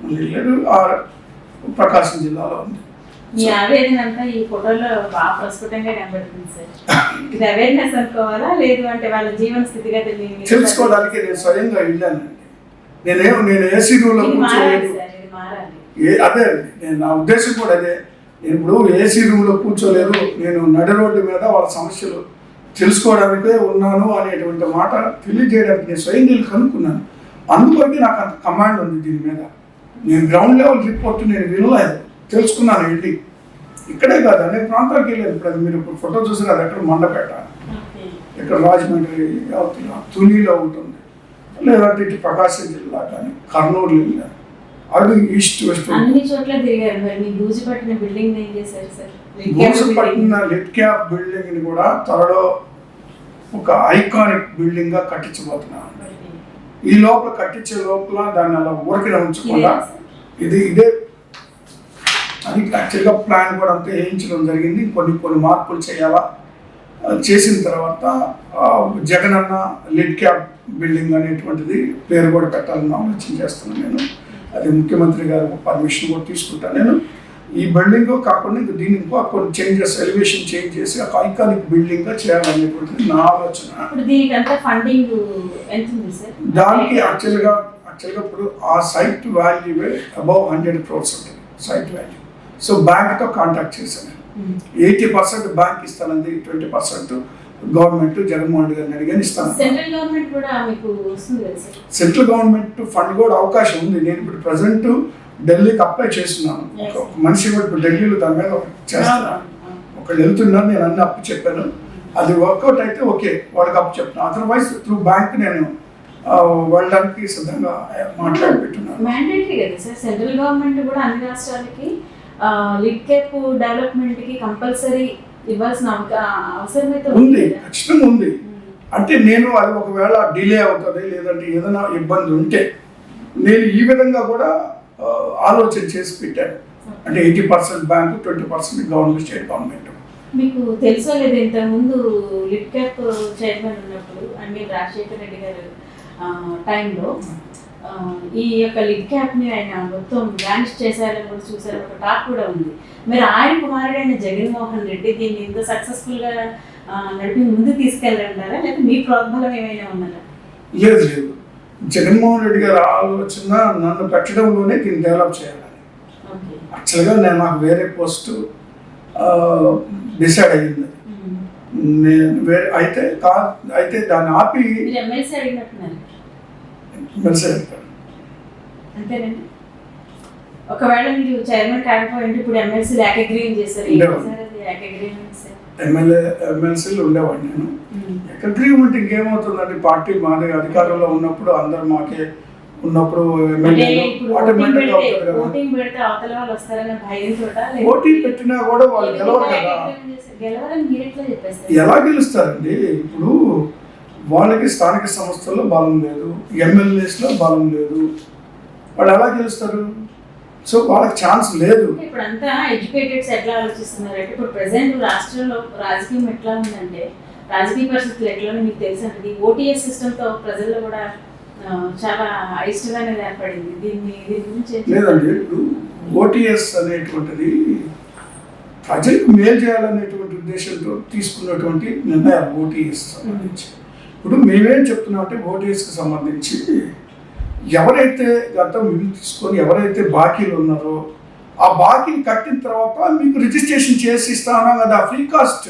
మళ్ళీ ప్రకాశం జిల్లాలో ఉంది. ఈ ఆవేదన అంతా ఈ ఫోటోలో బాగా ప్రస్ఫుటంగా కనబడుతుంది సార్. ఇది అవేర్నెస్ అనుకోవాలా, లేదు అంటే వాళ్ళ జీవన స్థితిగతుల్ని తెలుసుకోవడానికి నేను స్వయంగా వెళ్ళానండి. నేను ఏసీ రూమ్లో కూర్చోలేదు. అదే నేను నా ఉద్దేశం కూడా అదే. నేను ఇప్పుడు ఏసీ రూమ్లో కూర్చోలేదు, నేను నడి రోడ్డు మీద వాళ్ళ సమస్యలు తెలుసుకోవడానికే ఉన్నాను అనేటువంటి మాట తెలియజేయడానికి నేను స్వయంగా వెళ్ళి కనుక్కున్నాను. అందువరకు నాకు అంత కమాండ్ ఉంది దీని మీద. నేను గ్రౌండ్ లెవెల్ రిపోర్ట్ నేను వినలేదు, తెలుసుకున్నాను వెళ్ళి. ఇక్కడే కాదు, అనేక ప్రాంతాలకు వెళ్ళాను. ఇప్పుడు అది మీరు ఇప్పుడు ఫోటో చూసారు, అది ఎక్కడ మండపేట, ఇక్కడ రాజమండ్రి, తునిలో ఉంటుంది, లేదంటే ఇటు ప్రకాశం జిల్లా కానీ కర్నూలు వెళ్ళాను. అది ఈస్ట్ వెస్ట్ అన్ని చోట్ల తిరిగారు. మరి మీ బూజుపట్టిన బిల్డింగ్ ఏం చేశారు సార్? బూజుపట్టిన లిడ్ క్యాప్ బిల్డింగ్ ని కూడా త్వరలో ఒక ఐకానిక్ బిల్డింగ్ గా కట్టించబోతున్నాను. ఈ లోపల కట్టించే లోపల దాన్ని అలా ఊరికిన ఉంచకుండా ఇదే అది యాక్చువల్గా ప్లాన్ కూడా అంతా వేయించడం జరిగింది. కొన్ని మార్పులు చేయాలా, చేసిన తర్వాత జగనన్న లిడ్ క్యాప్ బిల్డింగ్ అనేటువంటిది పేరు కూడా పెట్టాలని ఆలోచన చేస్తున్నాను నేను. అది ముఖ్యమంత్రి గారు పర్మిషన్ కూడా తీసుకుంటాను నేను. ఈ బిల్డింగ్ కాకుండా దీన్ని ఇంకో కొన్ని చేంజెస్, ఎలివేషన్ చేంజ్ చేసి ఒక ఐకానిక్ బిల్డింగ్ గా చేయాలనేటువంటిది నా ఆలోచన. దానికి యాక్చువల్గా ఇప్పుడు ఆ సైట్ వాల్యూ అబౌవ్ 100 crores ఉంటుంది సైట్ వాల్యూ. సో బ్యాంక్తో కాంటాక్ట్ చేశాను నేను. 80% బ్యాంక్ ఇస్తానంది, 20% గవర్నమెంట్ జగన్మోహన్ రెడ్డి గారిని అడిగాను ఇస్తాను. సెంట్రల్ గవర్నమెంట్ కూడా మీకు వస్తుంది కదా సార్? సెంట్రల్ గవర్నమెంట్ ఫండ్ కూడా అవకాశం ఉంది. నేను ఇప్పుడు ప్రజెంట్ ఢిల్లీకి అప్లై చేస్తున్నాను. ఒక మనిషి కూడా ఇప్పుడు ఢిల్లీలో దాని మీద చేస్తున్నాను. ఒకళ్ళు వెళ్తున్నారు, నేను అన్ని అప్పు చెప్పాను. అది వర్కౌట్ అయితే ఓకే, వాళ్ళకి అప్పు చెప్తాను. అదర్వైజ్ త్రూ బ్యాంక్ నేను వెళ్ళడానికి సిద్ధంగా మాట్లాడి పెట్టున్నాను. మ్యాండేటరీ కదా సార్, సెంట్రల్ గవర్నమెంట్ కూడా అన్ని రాష్ట్రాలకి లిడ్ క్యాప్ డెవలప్మెంట్ కి కంపల్సరీ ఇవ్వాల్సిన అవసరం అయితే ఉంది, ఖచ్చితంగా ఉంది. అంటే నేను అది ఒకవేళ డిలే అవుతుంది లేదంటే ఏదైనా ఇబ్బంది ఉంటే నేను ఈ విధంగా కూడా ఆలోచన చేసి పెట్టాను. అంటే 80% బ్యాంకు, 20% గవర్నమెంట్, స్టేట్ గవర్నమెంట్. మీకు తెలుసో లేదు, ఇంతకుముందు లిడ్ క్యాప్ చైర్మన్ ఉన్నప్పుడు ఐ మీన్ రాజశేఖర్ రెడ్డి గారు టైంలో ఈ యొక్క లిడ్ క్యాప్ని ఆయన మొత్తం వ్యానిష్ చేశారని కూడా చూసారు, ఒక టాక్ కూడా ఉంది. మీరు ఆయన కుమారుడైన జగన్మోహన్ రెడ్డి దీన్ని ఇంత సక్సెస్ఫుల్గా నడిపి ముందు తీసుకెళ్ళారంటారా, లేకపోతే మీ ప్రోద్బలం ఏమైనా ఉన్నారా? లేదు లేదు, జగన్మోహన్ రెడ్డి గారి ఆలోచన నన్ను పెట్టడంలోనే దీన్ని డెవలప్ చేయాలని. యాక్చువల్గా నేను నాకు వేరే పోస్టు డిసైడ్ అయ్యింది. నేను వేరే అయితే దాన్ని ఆపి ఎమ్మెల్సీ అడిగినట్టున్నారు. అంతేనండి. ఒకవేళ మీరు చైర్మన్ కాకపోయింటే ఇప్పుడు ఎమ్మెల్సీ ఏకగ్రీవం చేశారు. ఎమ్మెల్సీలు ఉండేవాడు నేను. ఏకగ్రీవం ఇంకేమవుతుందండి, పార్టీ మాది అధికారంలో ఉన్నప్పుడు అందరు మాకే ఉన్నప్పుడు పోటీ పెట్టినా కూడా వాళ్ళు గెలవరు కదా. ఎలా గెలుస్తారండి? ఇప్పుడు వాళ్ళకి స్థానిక సంస్థల్లో బలం లేదు, ఎమ్మెల్యేస్లో బలం లేదు, వాళ్ళు ఎలా గెలుస్తారు? సో వాళ్ళకి ఛాన్స్ లేదు. ఇప్పుడు అంతా ఎడ్యుకేటెడ్స్ ఎట్లా ఆలోచిస్తున్నారు అంటే, ఇప్పుడు ప్రెసెంట్ రాష్ట్రంలో రాజకీయం ఎట్లా ఉందంటే, రాజకీయ పరిస్థితులు ఎట్లా మీకు తెలిసి ఉంటుంది. ఓటీఎస్ సిస్టంతో ప్రజల్లో కూడా చాలా అయిష్టం అనేది ఏర్పడింది. దీని గురించి లేదండి, ఇప్పుడు ఓటీఎస్ అనేటువంటిది ప్రజలకు మేలు చేయాలనేటువంటి ఉద్దేశంతో తీసుకున్నటువంటి నిర్ణయాలు ఓటీఎస్ సంబంధించి. ఇప్పుడు మేమేం చెప్తున్నాం అంటే, ఓటీఎస్కి సంబంధించి ఎవరైతే గతం ఇల్లు తీసుకొని ఎవరైతే బాకీలు ఉన్నారో ఆ బాకీని కట్టిన తర్వాత మీకు రిజిస్ట్రేషన్ చేసి ఇస్తానా కదా, ఫ్రీ కాస్ట్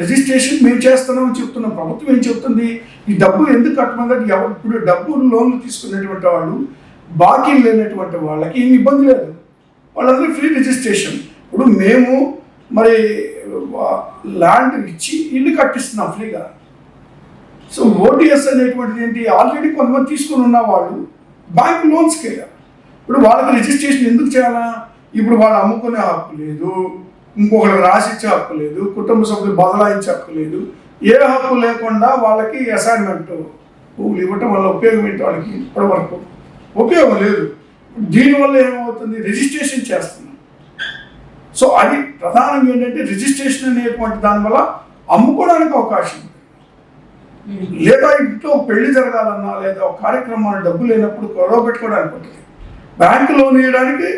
రిజిస్ట్రేషన్ మేము చేస్తున్నామని చెప్తున్నాం. ప్రభుత్వం ఏం చెప్తుంది, ఈ డబ్బు ఎందుకు కట్టమంటే ఇప్పుడు డబ్బు లోన్లు తీసుకునేటువంటి వాళ్ళు బాకీలు లేనటువంటి వాళ్ళకి ఏమి ఇబ్బంది లేదు, వాళ్ళందరూ ఫ్రీ రిజిస్ట్రేషన్. ఇప్పుడు మేము మరి ల్యాండ్ ఇచ్చి ఇల్లు కట్టిస్తున్నాం ఫ్రీగా. సో ఓటీఎస్ అనేటువంటిది ఏంటి, ఆల్రెడీ కొంతమంది తీసుకుని ఉన్న వాళ్ళు బ్యాంక్ లోన్స్కి వెళ్ళారు. ఇప్పుడు వాళ్ళకి రిజిస్ట్రేషన్ ఎందుకు చేయాలా? ఇప్పుడు వాళ్ళు అమ్ముకునే హక్కు లేదు, ఇంకొకరికి రాసిచ్చే హక్కు లేదు, కుటుంబ సభ్యులు బదలాయించే హక్కు లేదు, ఏ హక్కు లేకుండా వాళ్ళకి అసైన్మెంట్ భూములు ఇవ్వటం వల్ల ఉపయోగం ఏంటి? వాళ్ళకి ఇప్పటి వరకు ఉపయోగం లేదు. దీనివల్ల ఏమవుతుంది, రిజిస్ట్రేషన్ చేస్తున్నాం. సో అది ప్రధానంగా ఏంటంటే రిజిస్ట్రేషన్ అనేటువంటి దానివల్ల అమ్ముకోవడానికి అవకాశం ఉంది. లేదా ఇంట్లో పెళ్లి జరగాలన్నా లేదా ఒక కార్యక్రమాలు డబ్బు లేనప్పుడు గొడవ పెట్టుకోవడానికి ఉంటుంది. బ్యాంకు లోన్ ఇవ్వడానికి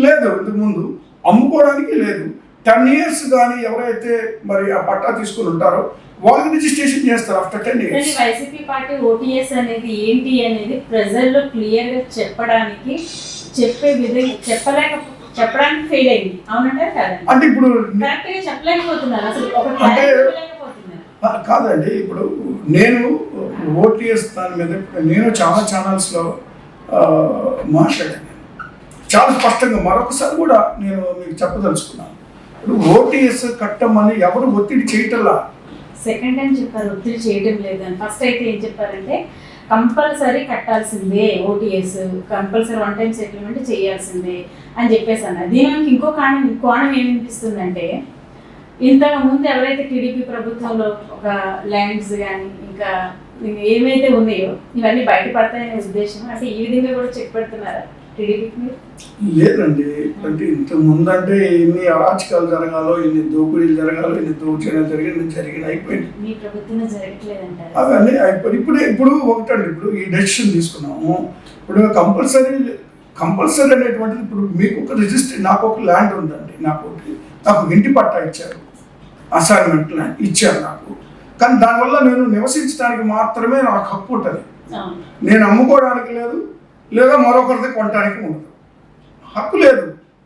లేదు, ఇంతకుముందు అమ్ముకోవడానికి లేదు. 10 years కానీ ఎవరైతే మరి ఆ పట్టా తీసుకుని ఉంటారో వాళ్ళకి రిజిస్ట్రేషన్ చేస్తారు after 10 years. YCP party OTS అనేది ఏంటి అనేది ప్రజల్లో క్లియర్గా చెప్పడానికి చెప్పే విధంగా చెప్పడానికి ఫెయిల్ అయింది. అవునంటారు కాదండి? అంటే ఇప్పుడు కరెక్ట్గా చెప్పలేకపోతున్నారు అసలు. అంటే కాదండి, ఇప్పుడు నేను ఓటీఎస్ దాని మీద నేను చాలా ఛానల్స్లో మాట్లాడాను, చాలా స్పష్టంగా మరొకసారి కూడా నేను మీకు చెప్పదలుచుకున్నాను. ఇప్పుడు ఓటీఎస్ కట్టమని ఎవరు ఒత్తిడి చేయటంలా. సెకండ్ టైం చెప్పారు ఒత్తిడి చేయడం లేదని. ఫస్ట్ అయితే ఏం చెప్పారంటే కంపల్సరీ కట్టాల్సిందే, ఓటీఎస్ కంపల్సరీ 1 time సెటిల్మెంట్ చేయాల్సిందే అని చెప్పేసాను. దీనికి ఇంకో కోణం ఏమనిపిస్తుందంటే, ఇంతకు ముందు ఎవరైతే టీడీపీ ప్రభుత్వంలో ఒక ల్యాండ్స్ కానీ ఇంకా ఏమైతే ఉన్నాయో ఇవన్నీ బయటపడతాయనే ఉద్దేశం, అంటే ఈ విధంగా కూడా చెక్ పెడుతున్నారా టీడీపీకి మీరు? లేదండి, అంటే ఇంతకు ముందు అంటే ఎన్ని అరాచకాలు జరగాలో, ఎన్ని దోపిడీలు జరగాలో, ఎన్ని దోపిడీలు జరిగిన అయిపోయింది. మీ ప్రభుత్వం జరగట్లేదంటారు అవన్నీ అయిపోయి ఇప్పుడు ఒకటండి, ఇప్పుడు ఈ డెసిషన్ తీసుకున్నాము. ఇప్పుడు కంపల్సరీ అనేటువంటిది, ఇప్పుడు మీకు ఒక రిజిస్టర్, నాకు ఒక ల్యాండ్ ఉందండి, నాకు ఇంటి పట్టా ఇచ్చారు, అసైన్మెంట్ ల్యాండ్ ఇచ్చారు నాకు. కానీ దానివల్ల నేను నివసించడానికి మాత్రమే నాకు హక్కు ఉంటుంది. నేను అమ్ముకోవడానికి లేదు, లేదా మరొకరిది కొనడానికి ఉండదు, హక్కు లేదు,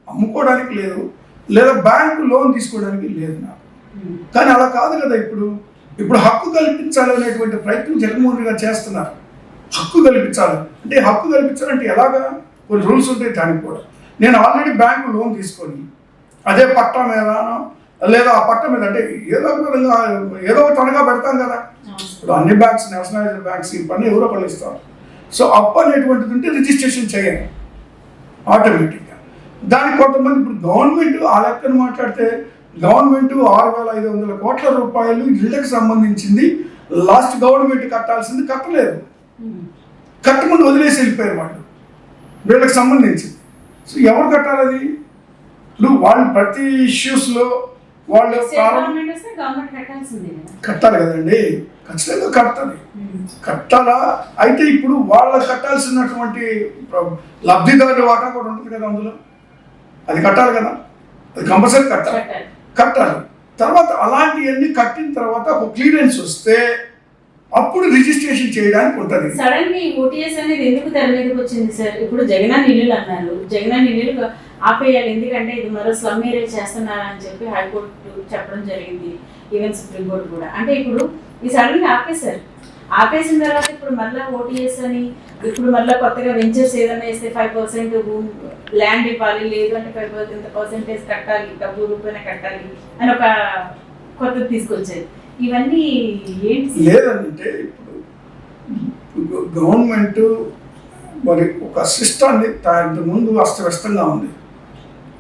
అమ్ముకోవడానికి లేదు, లేదా బ్యాంకు లోన్ తీసుకోవడానికి లేదు నాకు. కానీ అలా కాదు కదా. ఇప్పుడు ఇప్పుడు హక్కు కల్పించాలనేటువంటి ప్రయత్నం జగన్మోహన్ రెడ్డి గారు చేస్తున్నారు. హక్కు కల్పించాలి అంటే హక్కు కల్పించాలంటే ఎలాగా, కొన్ని రూల్స్ ఉంటాయి దానికి కూడా. నేను ఆల్రెడీ బ్యాంకు లోన్ తీసుకొని అదే పట్టా మీద లేదా ఆ పట్టా మీద అంటే ఏదో ఒక విధంగా ఏదో ఒక తనగా పెడతాం కదా. ఇప్పుడు అన్ని బ్యాంక్స్, నేషనలైజ్డ్ బ్యాంక్స్ ఈ పని ఎవరో ఒకళ్ళు ఇస్తారు. సో అప్పు అనేటువంటిది ఉంటే రిజిస్ట్రేషన్ చేయాలి ఆటోమేటిక్గా. దానికి కొంతమంది ఇప్పుడు గవర్నమెంట్ ఆ లెక్కను మాట్లాడితే గవర్నమెంట్ 6,500 కోట్ల రూపాయలు ఇళ్ళకి సంబంధించింది లాస్ట్ గవర్నమెంట్ కట్టాల్సింది కట్టలేదు, కట్టకుండా వదిలేసి వెళ్ళిపోయారు వాళ్ళు వీళ్ళకి సంబంధించింది. సో ఎవరు కట్టాలి అది? ఇప్పుడు వాళ్ళు ప్రతి ఇష్యూస్లో వాళ్ళు కట్టాలి కదండి, ఖచ్చితంగా కట్టాలి, కట్టాలా. అయితే ఇప్పుడు వాళ్ళ కట్టాల్సినటువంటి లబ్ధిదారుల వాటా కూడా ఉంటుంది కదా అందులో, అది కట్టాలి కదా, అది కంపల్సరీ కట్టాలి. తర్వాత అలాంటివన్నీ కట్టిన తర్వాత ఒక క్లియరెన్స్ వస్తే అప్పుడు రిజిస్ట్రేషన్ చేయడానికి ఉంటుంది. సడన్ గా ఓటీఎస్ అనేది ఎందుకు తెర మీదకి వచ్చింది సార్? ఇప్పుడు జగనన్న ఇల్లులు అన్నారు, జగనన్న ఇల్లులు ఆపేయాలి ఎందుకంటే ఇది మరో స్లమ్ ఏరియా చేస్తున్నారా అని చెప్పి హైకోర్టు చెప్పడం జరిగింది, ఈవెన్ సుప్రీం కోర్టు కూడా. అంటే ఇప్పుడు ఈ సడన్ గా ఆపేశారు, ఆపేసిన తర్వాత ఇప్పుడు మళ్ళీ ఓటీఎస్ అని ఇప్పుడు మళ్ళీ కొత్తగా వెంచర్స్ ఏదైనా వేస్తే 5% ల్యాండ్ ఇవ్వాలి, లేదు అంటే 5% కట్టాలి, డబ్బు రూపాయన కట్టాలి అని ఒక కొత్తది తీసుకొచ్చేది. ఇవన్నీ ఏంటి లేదంటే ఇప్పుడు గవర్నమెంట్ మరి ఒక సిస్టాన్ని ముందు అస్తవ్యస్తంగా ఉంది.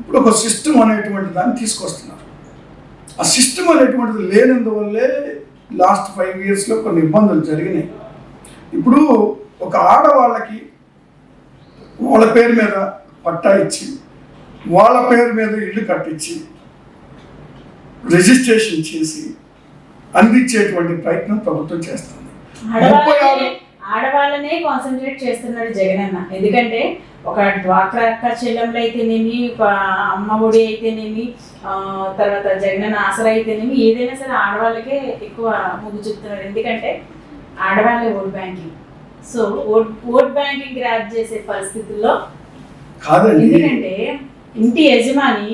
ఇప్పుడు ఒక సిస్టమ్ అనేటువంటి దాన్ని తీసుకొస్తున్నారు. ఆ సిస్టమ్ అనేటువంటిది లేనందువల్లే లాస్ట్ 5 yearsలో కొన్ని ఇబ్బందులు జరిగినాయి. ఇప్పుడు ఒక ఆడవాళ్ళకి వాళ్ళ పేరు మీద పట్టా ఇచ్చి వాళ్ళ పేరు మీద ఇల్లు కట్టించి రిజిస్ట్రేషన్ చేసి అందించేటువంటి ప్రయత్నం ప్రభుత్వం చేస్తుంది. ఆడవాళ్ళనే కాన్సన్ట్రేట్ చేస్తున్నాడు జగనన్న. ఎందుకంటే ఒక డ్వాక్రా అక్క చెల్లెంలు అయితేనేమి, ఒక అమ్మ ఒడి అయితేనేమి, తర్వాత జగనన్న ఆసరా అయితేనేమి, ఏదైనా సరే ఆడవాళ్ళకే ఎక్కువ మొగ్గు చూపుతున్నారు. ఎందుకంటే ఆడవాళ్ళే vote banking. So vote banking grab చేసే పరిస్థితుల్లో కాదండి. ఎందుకంటే ఇంటి యజమాని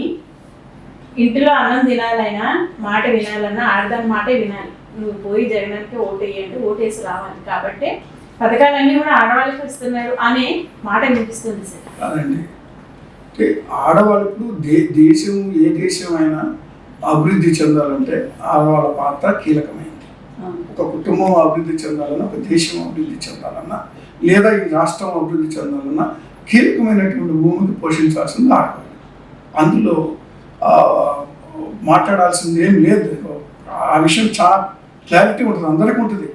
ఇంటిలో అన్నం తినాలైనా మాట వినాలన్నా ఆడదాని మాటే వినాలి. నువ్వు పోయి జగనానికి ఓటు వేయండి, ఓటేసి రావాలి. కాబట్టి పథకాలన్నీ కూడా ఆడవాళ్ళకి ఇస్తున్నారు అనే మాట వినిపిస్తుంది సార్. కాదండి, ఆడవాళ్ళకు దేశం ఏ దేశం అయినా అభివృద్ధి చెందాలంటే ఆడవాళ్ళ పాత్ర కీలకమైంది. ఒక కుటుంబం అభివృద్ధి చెందాలన్నా, ఒక దేశం అభివృద్ధి చెందాలన్నా, లేదా ఈ రాష్ట్రం అభివృద్ధి చెందాలన్నా కీలకమైనటువంటి భూమిని పోషించాల్సింది ఆడవాళ్ళు. అందులో మాట్లాడాల్సింది ఏం లేదు. ఆ విషయం చాలా క్లారిటీ ఉంటుంది, అందరికీ ఉంటుంది.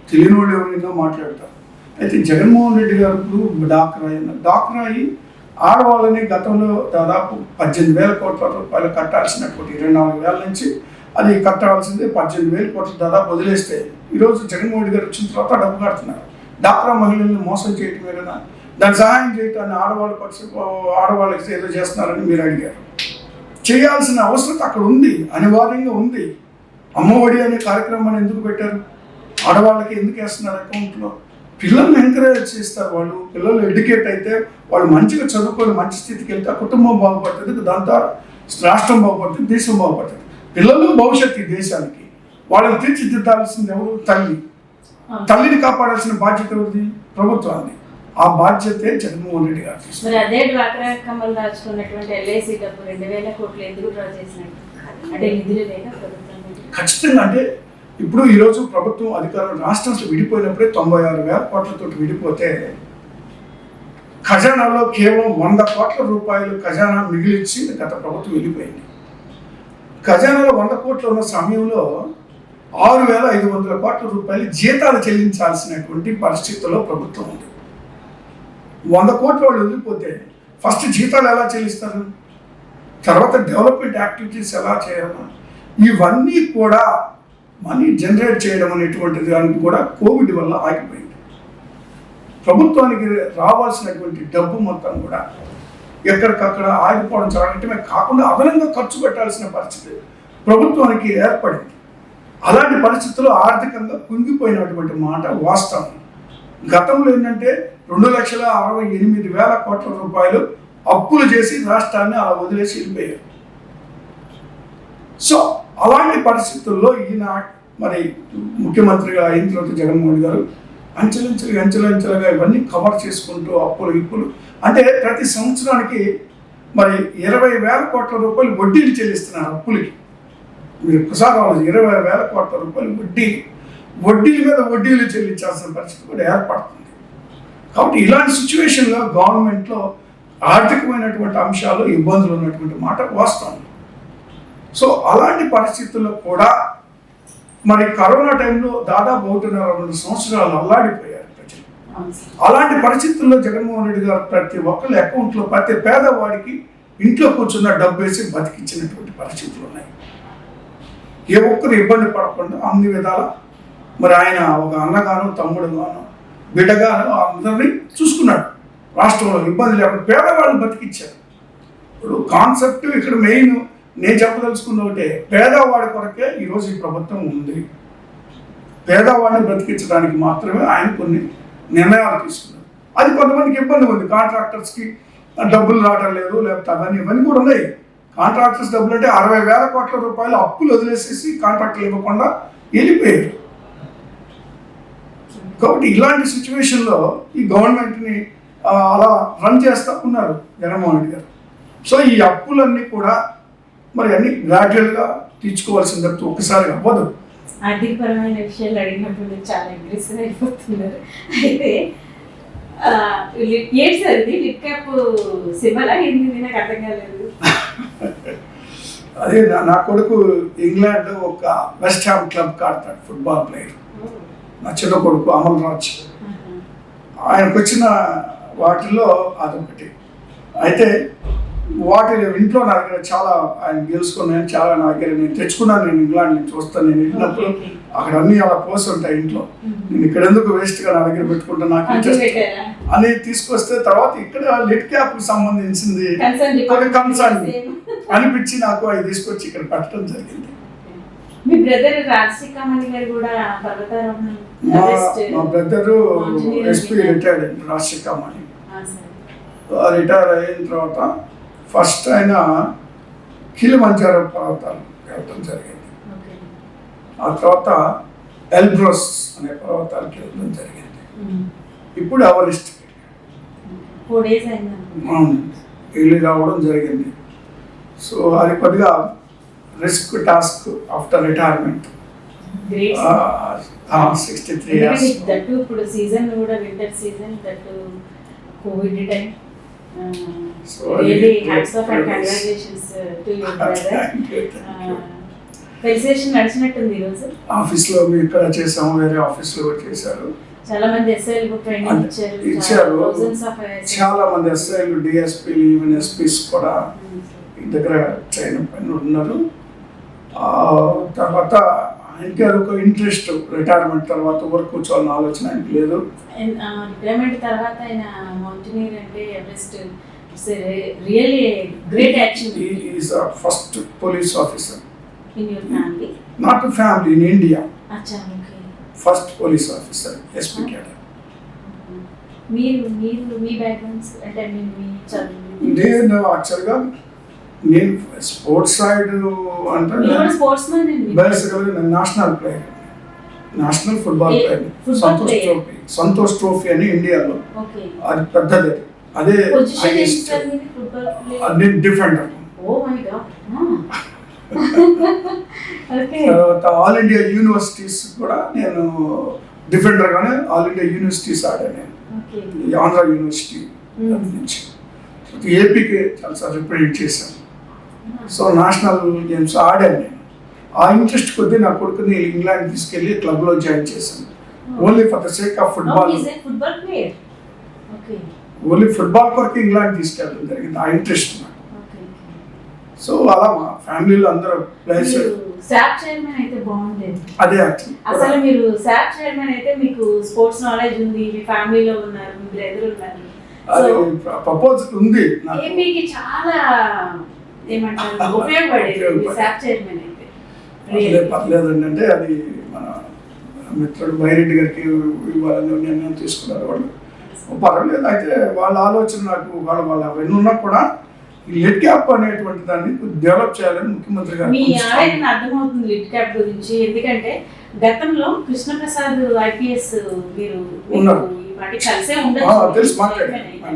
తెలియని వాళ్ళు ఎవరైనా మాట్లాడతారు. అయితే జగన్మోహన్ రెడ్డి గారు ఇప్పుడు డాక్టర్ అయ్యి ఆడవాళ్ళని గతంలో దాదాపు 18,000 కోట్ల రూపాయలు కట్టాల్సినటువంటి 24,000 నుంచి అది కట్టాల్సింది 18,000 కోట్లు దాదాపు వదిలేస్తే ఈరోజు జగన్మోహన్ రెడ్డి గారు వచ్చిన తర్వాత డబ్బు కడుతున్నారు. డాక్రా మహిళల్ని మోసం చేయటమే కదా, దాన్ని సహాయం చేయటాన్ని ఆడవాళ్ళకి ఏదో చేస్తున్నారని మీరు అడిగారు. చేయాల్సిన అవసరం అక్కడ ఉంది, అనివార్యంగా ఉంది. అమ్మఒడి అనే కార్యక్రమాన్ని ఎందుకు పెట్టారు? ఆడవాళ్ళకి ఎందుకు వేస్తున్నారు అకౌంట్లో? పిల్లల్ని ఎంకరేజ్ చేస్తారు. వాళ్ళు పిల్లలు ఎడ్యుకేట్ అయితే వాళ్ళు మంచిగా చదువుకొని మంచి స్థితికి వెళ్తే ఆ కుటుంబం బాగుపడుతుంది, దాని ద్వారా రాష్ట్రం బాగుపడుతుంది, దేశం బాగుపడుతుంది. పిల్లలు భవిష్యత్తు ఈ దేశానికి. వాళ్ళని తీర్చిదిద్దాల్సింది ఎవరు? తల్లి. తల్లిని కాపాడాల్సిన బాధ్యత ఎవరిది? ప్రభుత్వాన్ని. ఆ బాధ్యతే జగన్మోహన్ రెడ్డి గారు. మరి అదే డ్వాక్రా కమ్మలు దాచుకున్నటువంటి LIC డబ్బు 2,000 కోట్లు ఎందుకు డ్రా చేసినట్టు? అంటే నిధులు లేక ప్రభుత్వం ఖచ్చితంగా. అంటే ఇప్పుడు ఈరోజు ప్రభుత్వం అధికారులు రాష్ట్రం విడిపోయినప్పుడే 96,000 కోట్లతో విడిపోతే ఖజానాలో కేవలం 100 కోట్ల రూపాయలు ఖజానా మిగిలిచ్చి గత ప్రభుత్వం వెళ్ళిపోయింది. ఖజానాలో 100 కోట్లు ఉన్న సమయంలో 6,500 కోట్ల రూపాయలు జీతాలు చెల్లించాల్సినటువంటి పరిస్థితుల్లో ప్రభుత్వం ఉంది. 100 కోట్ల వాళ్ళు వదిలిపోతే ఫస్ట్ జీతాలు ఎలా చెల్లిస్తారు, తర్వాత డెవలప్మెంట్ యాక్టివిటీస్ ఎలా చేయాలి, ఇవన్నీ కూడా మనీ జనరేట్ చేయడం అనేటువంటి దానికి కూడా కోవిడ్ వల్ల ఆగిపోయింది. ప్రభుత్వానికి రావాల్సినటువంటి డబ్బు మొత్తం కూడా ఎక్కడికక్కడ ఆగిపోవడం జరగటమే కాకుండా అదనంగా ఖర్చు పెట్టాల్సిన పరిస్థితి ప్రభుత్వానికి ఏర్పడింది. అలాంటి పరిస్థితుల్లో ఆర్థికంగా కుంగిపోయినటువంటి మాట వాస్తవం. గతంలో ఏంటంటే 2,68,000 కోట్ల రూపాయలు అప్పులు చేసి రాష్ట్రాన్ని అలా వదిలేసి వెళ్ళిపోయారు. సో అలాంటి పరిస్థితుల్లో ఈయన మరి ముఖ్యమంత్రిగా అయిన తర్వాత జగన్మోహన్ గారు అంచెలంచెలుగా ఇవన్నీ కవర్ చేసుకుంటూ అప్పులు అంటే ప్రతి సంవత్సరానికి మరి 20,000 కోట్ల రూపాయలు వడ్డీలు చెల్లిస్తున్నారు అప్పులకి. మీరు ఒకసారి 20,000 కోట్ల రూపాయలు వడ్డీల మీద వడ్డీలు చెల్లించాల్సిన పరిస్థితి కూడా ఏర్పడుతుంది. కాబట్టి ఇలాంటి సిచ్యువేషన్లో గవర్నమెంట్లో ఆర్థికమైనటువంటి అంశాలు ఇబ్బందులు ఉన్నటువంటి మాట వాస్తవం. సో అలాంటి పరిస్థితుల్లో కూడా మరి కరోనా టైంలో దాదాపు 1.5-2 సంవత్సరాలు అల్లాడిపోయారు ప్రజలు. అలాంటి పరిస్థితుల్లో జగన్మోహన్ రెడ్డి గారు ప్రతి ఒక్కరి అకౌంట్లో ప్రతి పేదవాడికి ఇంట్లో కూర్చున్న డబ్బు వేసి బతికించినటువంటి పరిస్థితులు ఉన్నాయి. ఏ ఒక్కరు ఇబ్బంది పడకుండా అన్ని విధాల మరి ఆయన ఒక అన్నగాను తమ్ముడుగాను బిడ్డగాను అందరినీ చూసుకున్నాడు. రాష్ట్రంలో ఇబ్బంది లేకుండా పేదవాళ్ళని బతికించారు. ఇప్పుడు కాన్సెప్ట్ ఇక్కడ మెయిన్ నేను చెప్పదలుచుకున్న ఒకటే, పేదవాడి కొరకే ఈరోజు ఈ ప్రభుత్వం ఉంది. పేదవాడిని బ్రతికించడానికి మాత్రమే ఆయన కొన్ని నిర్ణయాలు తీసుకున్నారు. అది కొంతమందికి ఇబ్బంది ఉంది. కాంట్రాక్టర్స్కి డబ్బులు రావడం లేదు, లేకపోతే అవన్నీ ఇవన్నీ కూడా ఉన్నాయి. కాంట్రాక్టర్స్ డబ్బులు అంటే 60,000 కోట్ల రూపాయలు అప్పులు వదిలేసేసి కాంట్రాక్టర్లు ఇవ్వకుండా వెళ్ళిపోయారు. కాబట్టి ఇలాంటి సిచ్యువేషన్లో ఈ గవర్నమెంట్ని అలా రన్ చేస్తూ ఉన్నారు జగన్మోహన్ రెడ్డి గారు. సో ఈ అప్పులన్నీ కూడా మరి అన్ని గ్రాడ్యువల్గా తీర్చుకోవాల్సిన తప్ప ఒక్కసారి అవ్వదు. ఆర్థికపరమైన విషయాలు అడిగినప్పుడు చాలా అగ్రెసివ్ అయిపోతున్నారు. అయితే ఏంటి సార్ ఇది లిప్ క్యాప్ సింబల్ ఏంటి నాకు అర్థం కాలేదు. అదే నా కొడుకు ఇంగ్లాండ్ ఒక వెస్ట్ హ్యామ్ క్లబ్ ఆడతాడు, ఫుట్బాల్ ప్లేయర్. నా చిన్న కొడుకు అమల్ రాజ్. ఆయనకు వచ్చిన వాటిల్లో అదొకటి. అయితే వాటి ఇంట్లో నా దగ్గర చాలా ఆయన గెలుచుకున్నాను, చాలా నా దగ్గర నేను తెచ్చుకున్నాను. నేను ఇంగ్లాండ్ నుంచి వస్తాను, నేను వెళ్ళినప్పుడు అక్కడ అన్నీ అలా పోసి ఉంటాయి ఇంట్లో. నేను ఇక్కడ ఎందుకు వేస్ట్గా నా దగ్గర పెట్టుకుంటా, నాకు ఇంట్రెస్ట్ అని తీసుకొస్తే తర్వాత ఇక్కడ లిడ్ క్యాప్కి సంబంధించింది ఒక కన్సర్న్ అనిపించి నాకు అవి తీసుకొచ్చి ఇక్కడ పెట్టడం జరిగింది. మీ బ్రదర్ రాజశేఖర్ గారు కూడా పర్వతారోహణం, మా బ్రదరు ఎస్పీ రిటైర్డ్ అండి రాజశేఖర్ మణి. రిటైర్ అయిన తర్వాత ఫస్ట్ ఆయన కిలిమంజారో పర్వతాలు వెళ్ళడం జరిగింది. ఆ తర్వాత ఎల్బ్రోస్ అనే పర్వతాలకు వెళ్ళడం జరిగింది. ఇప్పుడు ఎవరెస్ట్ వెళ్ళి రావడం జరిగింది. సో అది కొద్దిగా risk task after retirement. 63 years. ఇప్పుడు సీజన్ కూడా winter season, that covid time. Really hats off and congratulations to your brother. Felicitation నడిచినట్టుంది ఈరోజు. ఆఫీస్లో మేము ఇక్కడ చేసాము, వేరే ఆఫీస్లో కూడా చేశారు. చాలా మంది ఎస్ఐలు ట్రైనింగ్ ఇచ్చారు. చాలా మంది ఎస్ఐలు, డిఎస్పీలు, ఈవెన్ ఎస్పీస్ కూడా దగ్గర ట్రైన్ పైన ఉన్నారు. తర్వాత ఆయనకి అదొక ఇంట్రెస్ట్. రిటైర్మెంట్ తర్వాత వర్క్ కూర్చోవాలని ఆలోచన ఆయనకి లేదు. రిటైర్మెంట్ తర్వాత ఆయన మౌంటైనీర్ అంటే Everest really great action. He is a first police officer in your family, not a family, in India. acha okay, first police officer SP cadre. మీరు మీ బ్యాక్గ్రౌండ్స్ అంటే మీ చదువు? నేను యాక్చువల్గా నేను స్పోర్ట్స్ సైడ్ అంటే బేసికల్గా నేను national player, national football player. Santosh trophy అని ఇండియాలో అది పెద్దది. అదే నేను డిఫెండర్. తర్వాత ఆల్ ఇండియా యూనివర్సిటీస్ కూడా నేను డిఫెండర్ గానే ఆల్ ఇండియా యూనివర్సిటీస్ ఆడాను. నేను ఆంధ్ర యూనివర్సిటీ నుంచి ఏపీకి చాలా రిప్రజెంట్ చేశాను. సో నేషనల్ గేమ్స్ ఆడాను నేను. ఆ ఇంట్రెస్ట్ కొద్దీ నా కొడుకుని ఇంగ్లాండ్ తీసుకెళ్ళి క్లబ్లో జాయిన్ చేశాను. Only for the sake of football. Only football కొరకు ఇంగ్లాండ్ తీసుకెళ్ళడం జరిగింది. ఆ ఇంట్రెస్ట్ నాకు. సో అలా మా ఫ్యామిలీలో అందరూ ప్లేస్ శాప్ చైర్మన్ అయితే బాగుండేది. అదే అసలు మీరు శాప్ చైర్మన్ అయితే మీకు స్పోర్ట్స్ నాలెడ్జ్ ఉంది, మీ ఫ్యామిలీలో ఉన్నారు, మీ బ్రదర్ ఉన్నారు. అది ప్రపోజల్ ఉంది. ఏపీకి చాలా ఏమంటారు ఉపయోగపడేది శాప్ చైర్మన్ అయితే. పర్లేదండి, అంటే అది మన మిత్రుడు బైరెడ్డి గారికి ఇవ్వాలని నిర్ణయం తీసుకున్నారు వాళ్ళు. పర్వాలేదు. అయితే వాళ్ళ ఆలోచన నాకు వాళ్ళ అవన్నీ ఉన్నా కూడా ఈ లిడ్ క్యాప్ అనేటువంటి దాన్ని డెవలప్ చేయాలని ముఖ్యమంత్రి గారు. మీ ఆలోచన అర్థమవుతుంది లిడ్ క్యాప్ గురించి. ఎందుకంటే గతంలో కృష్ణప్రసాద్ ఐపీఎస్ మీరు ఉన్నారు. ఈ పార్టీ కలిసే తెలుసు, ఉండొచ్చు.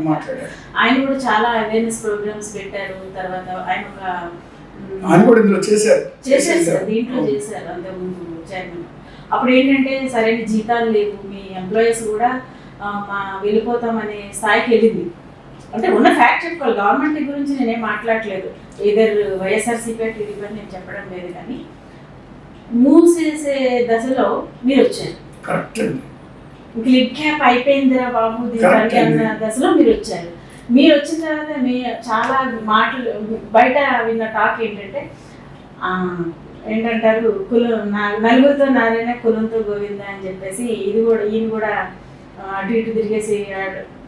మాట్లాడారు. ఆయన కూడా చాలా అవేర్నెస్ ప్రోగ్రామ్స్ పెట్టారు. తర్వాత ఆయన ఒక ఆయన కూడా ఇందులో చేశారు సార్, దీంట్లో చేశారు అంతకుముందు చైర్మన్. అప్పుడు ఏంటంటే సరైన జీతాలు లేవు, మీ ఎంప్లాయీస్ కూడా మా వెళ్ళిపోతామనే స్థాయికి వెళ్ళింది. అంటే ఉన్న ఫ్యాక్ట్ చెప్పుకోవాలి. గవర్నమెంట్ గురించి నేనేం మాట్లాడలేదు, ఏదర్ వైఎస్ఆర్సీపీ టీడీపీ అని నేను చెప్పడం లేదు. కానీ మూసేసే దశలో మీరు వచ్చారు. కరెక్ట్ అండి. లిడ్ క్యాప్ అయిపోయిందిరా బాబు దీనికి అన్న దశలో మీరు వచ్చారు. మీరు వచ్చిన తర్వాత మీ చాలా మాటలు బయట విన్న టాక్ ఏంటంటే ఏంటంటారు, కులం నలుగురితో నారాయణ కులంతో గోవింద అని చెప్పేసి ఈయన కూడా అటు ఇటు తిరిగేసి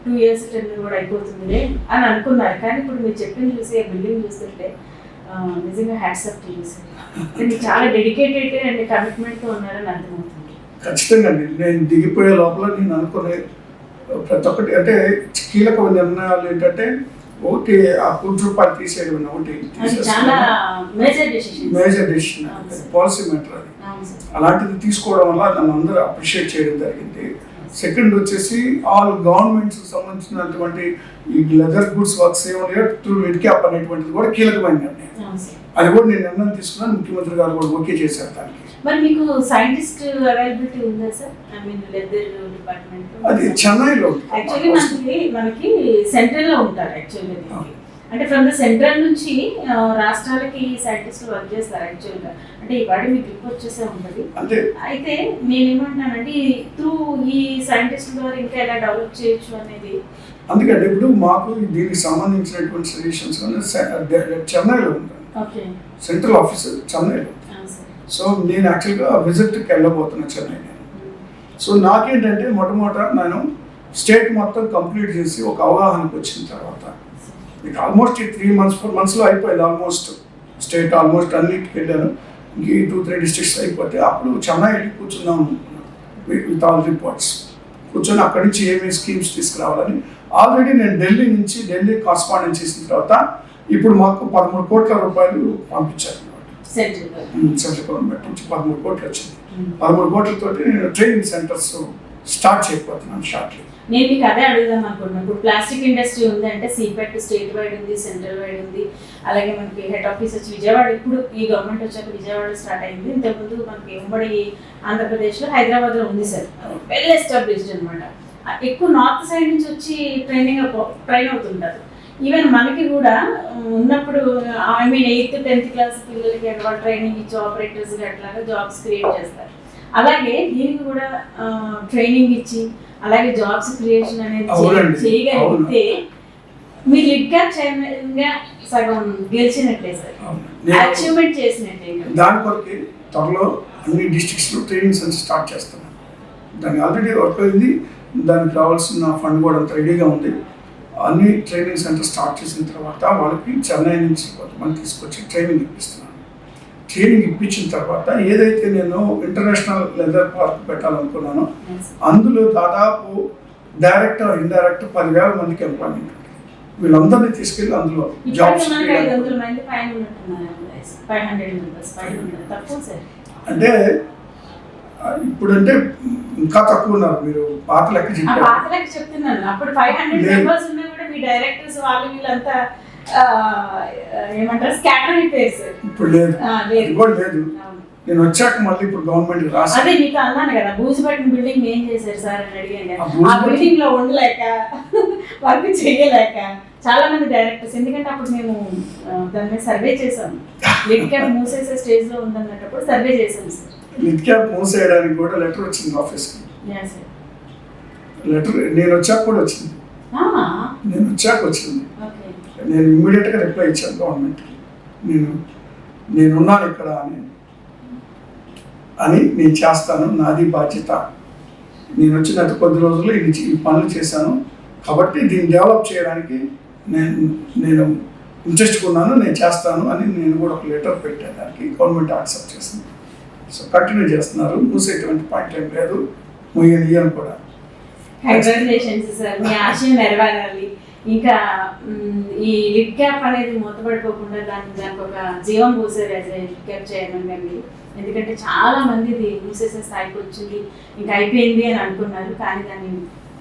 2 years టెన్యూర్ కూడా అయిపోతుంది అని అనుకున్నారు. కానీ ఇప్పుడు మీరు చెప్పింది చూసి బిల్డింగ్ చూస్తుంటే నిజంగా hats off to you sir. మీరు చాలా డెడికేటెడ్ అండ్ కమిట్మెంట్తో ఉన్నారని అర్థమవుతుంది. ఖచ్చితంగా అండి. నేను దిగిపోయే లోపల నేను అనుకునే ప్రతి ఒక్కటి అంటే కీలక నిర్ణయాలు ఏంటంటే, ఒకటి ఆ ₹1 తీసేయడం, ఒకటి మేజర్ డెసిషన్ పాలసీ మ్యాటర్. అది అలాంటిది తీసుకోవడం వల్ల నన్ను అందరూ అప్రిషియేట్ చేయడం జరిగింది. సెకండ్ వచ్చేసి ఆల్ గవర్నమెంట్స్ సంబంధించినటువంటి ఈ లెదర్ గుడ్స్ వర్క్స్ ఏమన్నా త్రూ లిడ్ క్యాప్ అనేటువంటిది కూడా కీలకమైన నిర్ణయం. అది కూడా నేను నిర్ణయం తీసుకున్నాను. ముఖ్యమంత్రి గారు కూడా ఓకే చేశారు దానికి. మరి మీకు సైంటిస్ట్ అవైలబిలిటీ ఉందా sir? I mean leather department అది చెన్నైలో యాక్చువల్లీ మనకి సెంట్రల్ లో ఉంటారు. యాక్చువల్లీ అంటే ఫ్రమ్ ద సెంట్రల్ నుంచి రాష్ట్రాలకి సైంటిస్టులు వర్క్ చేస్తారు యాక్చువల్గా. అంటే ఈ వాడి మీకు గ్రిప్ వచ్చేసే ఉంటుంది. అయితే నేనేమంటానంటే త్రూ ఈ సైంటిస్టుల ద్వారా ఇంకా ఎలా డెవలప్ చేయొచ్చు అనేది. అందుకంటే ఇప్పుడు మాకు దీనికి సంబంధించినటువంటి సజెషన్స్ చెన్నైలో ఉంటాను, సెంట్రల్ ఆఫీస్ చెన్నైలో. సో నేను యాక్చువల్గా విజిట్కి వెళ్ళబోతున్నా చెన్నై. సో నాకేంటంటే మొట్టమొదట నేను స్టేట్ మొత్తం కంప్లీట్ చేసి ఒక అవగాహనకు వచ్చిన తర్వాత, మీకు ఆల్మోస్ట్ 3 months 4 monthsలో అయిపోయింది. ఆల్మోస్ట్ స్టేట్ ఆల్మోస్ట్ అన్నిటికి వెళ్ళాను. ఇంక 2-3 districts అయిపోతే అప్పుడు చెన్నై వెళ్ళి కూర్చుందాం విత్ ఆల్ రిపోర్ట్స్. కూర్చొని అక్కడి నుంచి ఏమేమి స్కీమ్స్ తీసుకురావాలని ఆల్రెడీ నేను ఢిల్లీ కరస్పాండెన్స్ చేసిన తర్వాత ఇప్పుడు మాకు ₹13 కోట్ల పంపించారు. సెంట్రల్ గవర్నమెంట్ నుంచి 13 కోట్లు వచ్చింది. 13 కోట్లతోటి నేను ట్రైనింగ్ సెంటర్స్ స్టార్ట్ చేయబోతున్నాను షార్ట్లీ. నేను మీకు అదే అడుగుదాం అనుకుంటున్నాను. ఇప్పుడు ప్లాస్టిక్ ఇండస్ట్రీ ఉంది అంటే సిపెట్ స్టేట్ వైడ్ ఉంది, సెంట్రల్ వైడ్ ఉంది. అలాగే మనకి హెడ్ ఆఫీస్ వచ్చి విజయవాడ, ఇప్పుడు ఈ గవర్నమెంట్ వచ్చాక విజయవాడ స్టార్ట్ అయింది. ఇంతకుముందు మనకి ఉమ్మడి ఆంధ్రప్రదేశ్లో హైదరాబాద్లో ఉంది సార్, వెల్ ఎస్టాబ్లిష్డ్ అనమాట. ఎక్కువ నార్త్ సైడ్ నుంచి వచ్చి ట్రైన్ అవుతుంటారు. ఈవెన్ మనకి కూడా ఉన్నప్పుడు I mean 8th 10th class పిల్లలకి వాళ్ళు ట్రైనింగ్ ఇచ్చి ఆపరేటర్స్ అట్లాగా జాబ్స్ క్రియేట్ చేస్తారు. అలాగే దీనికి కూడా ట్రైనింగ్ ఇచ్చి అలాగే జాబ్స్ క్రియేషన్ అనేది చేయగలిగితే మీరు లిడ్ క్యాప్ చైర్మన్గా సగం గెలిచినట్లే సార్, అచీవ్మెంట్ చేసినట్లే. దాని కొరకు త్వరలో అన్ని డిస్ట్రిక్ట్స్లో ట్రైనింగ్ సెంటర్ స్టార్ట్ చేస్తున్నాను. దానికి ఆల్రెడీ వర్క్ అయింది. దానికి రావాల్సిన ఫండ్ కూడా అంత రెడీగా ఉంది. అన్ని ట్రైనింగ్ సెంటర్ స్టార్ట్ చేసిన తర్వాత వాళ్ళకి చెన్నై నుంచి కొంతమంది తీసుకొచ్చి ట్రైనింగ్ ఇప్పిస్తున్నాను. ట్రైనింగ్ ఇప్పించిన తర్వాత ఏదైతే నేను ఇంటర్నేషనల్ లెదర్ పార్క్ పెట్టాలనుకున్నానో అందులో దాదాపు డైరెక్ట్ ఇండైరెక్ట్ 10,000 మందికి ఎంప్లాయ్మెంట్. వీళ్ళందరినీ తీసుకెళ్ళి అందులో జాబ్స్ అంటే ఇప్పుడంటే ఇంకా తక్కువ ఉన్నారు. మీరు పాత లెక్క చెప్తున్నాను. అప్పుడు 500 మెంబర్స్ ఉన్నా కూడా మీ డైరెక్టర్స్ వాళ్ళు వీళ్ళంతా ఏమంటారు స్కాటర్ అయిపోయారు సార్. ఇప్పుడు లేదు. నేను వచ్చాక మళ్ళీ ఇప్పుడు గవర్నమెంట్ రాసి అదే మీకు అన్నాను కదా, బూజుపట్టిన బిల్డింగ్ ఏం చేశారు సార్ అని అడిగాను. ఆ బిల్డింగ్ లో ఉండలేక వర్క్ చేయలేక చాలా మంది డైరెక్టర్స్, ఎందుకంటే అప్పుడు మేము దాని మీద సర్వే చేసాము. లిడ్ క్యాప్ మూసేసే స్టేజ్ లో ఉందన్నప్పుడు సర్వే చేసాం సార్. లిడ్ క్యాప్ మూసేయడానికి కూడా లెటర్ వచ్చింది ఆఫీస్కి. లెటర్ నేను వచ్చాక కూడా వచ్చింది. నేను ఇమ్మీడియట్గా రిప్లై ఇచ్చాను గవర్నమెంట్కి. నేనున్నాను ఇక్కడ అని నేను చేస్తాను, నాది బాధ్యత. నేను వచ్చిన అతి కొద్ది రోజుల్లో ఈ పనులు చేశాను కాబట్టి దీన్ని డెవలప్ చేయడానికి నేను ఇంట్రెస్ట్ ఉన్నాను, నేను చేస్తాను అని నేను కూడా ఒక లెటర్ పెట్టాను. దానికి గవర్నమెంట్ యాక్సెప్ట్ చేసింది. సో కంటిన్యూ చేస్తున్నారు. మూసేటువంటి పాయింట్ ఏం లేదు, ఇయ్యను కూడా. కంగ్రాచులేషన్స్ సార్, మీ ఆశయం నెరవేరాలి. ఇంకా ఈ లిడ్ క్యాప్ అనేది మూతపడిపోకుండా దానికి ఒక జీవం పోసారు యాజ్ లిడ్ క్యాప్ చైర్మన్ గారు. ఎందుకంటే చాలా మంది ఇది మూసేసే స్థాయికి వచ్చింది, ఇంకా అయిపోయింది అని అనుకున్నారు. కానీ దాన్ని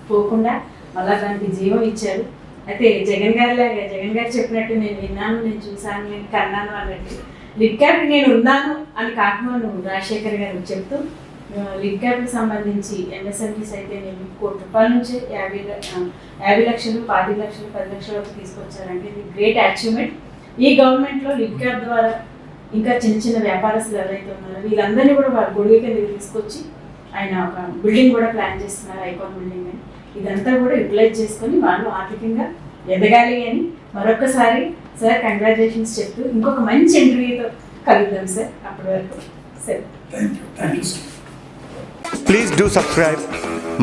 పోకుండా మళ్ళీ దానికి జీవం ఇచ్చారు. అయితే జగన్ గారు చెప్పినట్టు నేను విన్నాను, నేను చూశాను, నేను కన్నాను అన్నట్టు లిడ్ క్యాప్ నేను ఉన్నాను అని కాకినాడ రాజశేఖర్ గారు చెప్తూ లిడ్ క్యాప్కి సంబంధించి ఎంఎస్ఎంఈస్ అయితే నేను ₹1 కోటి నుంచి 50 లక్షలు, 5 లక్షలు, 10 లక్షల వరకు తీసుకొచ్చారంటే ఇది గ్రేట్ అచీవ్మెంట్. ఈ గవర్నమెంట్లో లిడ్ క్యాప్ ద్వారా ఇంకా చిన్న చిన్న వ్యాపారస్తులు ఎవరైతే ఉన్నారో వీళ్ళందరినీ కూడా వాళ్ళ గొడుగు కిందకి తీసుకొచ్చి ఆయన ఒక బిల్డింగ్ కూడా ప్లాన్ చేస్తున్నారు, ఐకాన్ బిల్డింగ్ అని. ఇదంతా కూడా యూటిలైజ్ చేసుకొని వాళ్ళు ఆర్థికంగా ఎదగాలి అని మరొకసారి సార్ కంగ్రాచులేషన్స్ చెప్తూ ఇంకొక మంచి ఇంటర్వ్యూతో కలుద్దాం సార్. అప్పటి వరకు sir thank you sir. Please do subscribe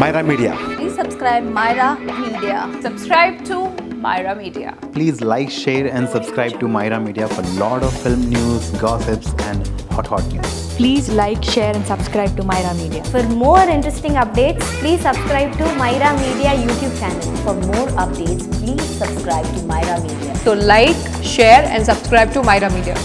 Myra Media. Please subscribe Myra Media. Subscribe to Myra Media. Please like, share and subscribe to Myra Media for lot of film news, gossips and hot news. Please like, share and subscribe to Myra Media. For more interesting updates, please subscribe to Myra Media YouTube channel. For more updates, please subscribe to Myra Media. So like, share and subscribe to Myra Media.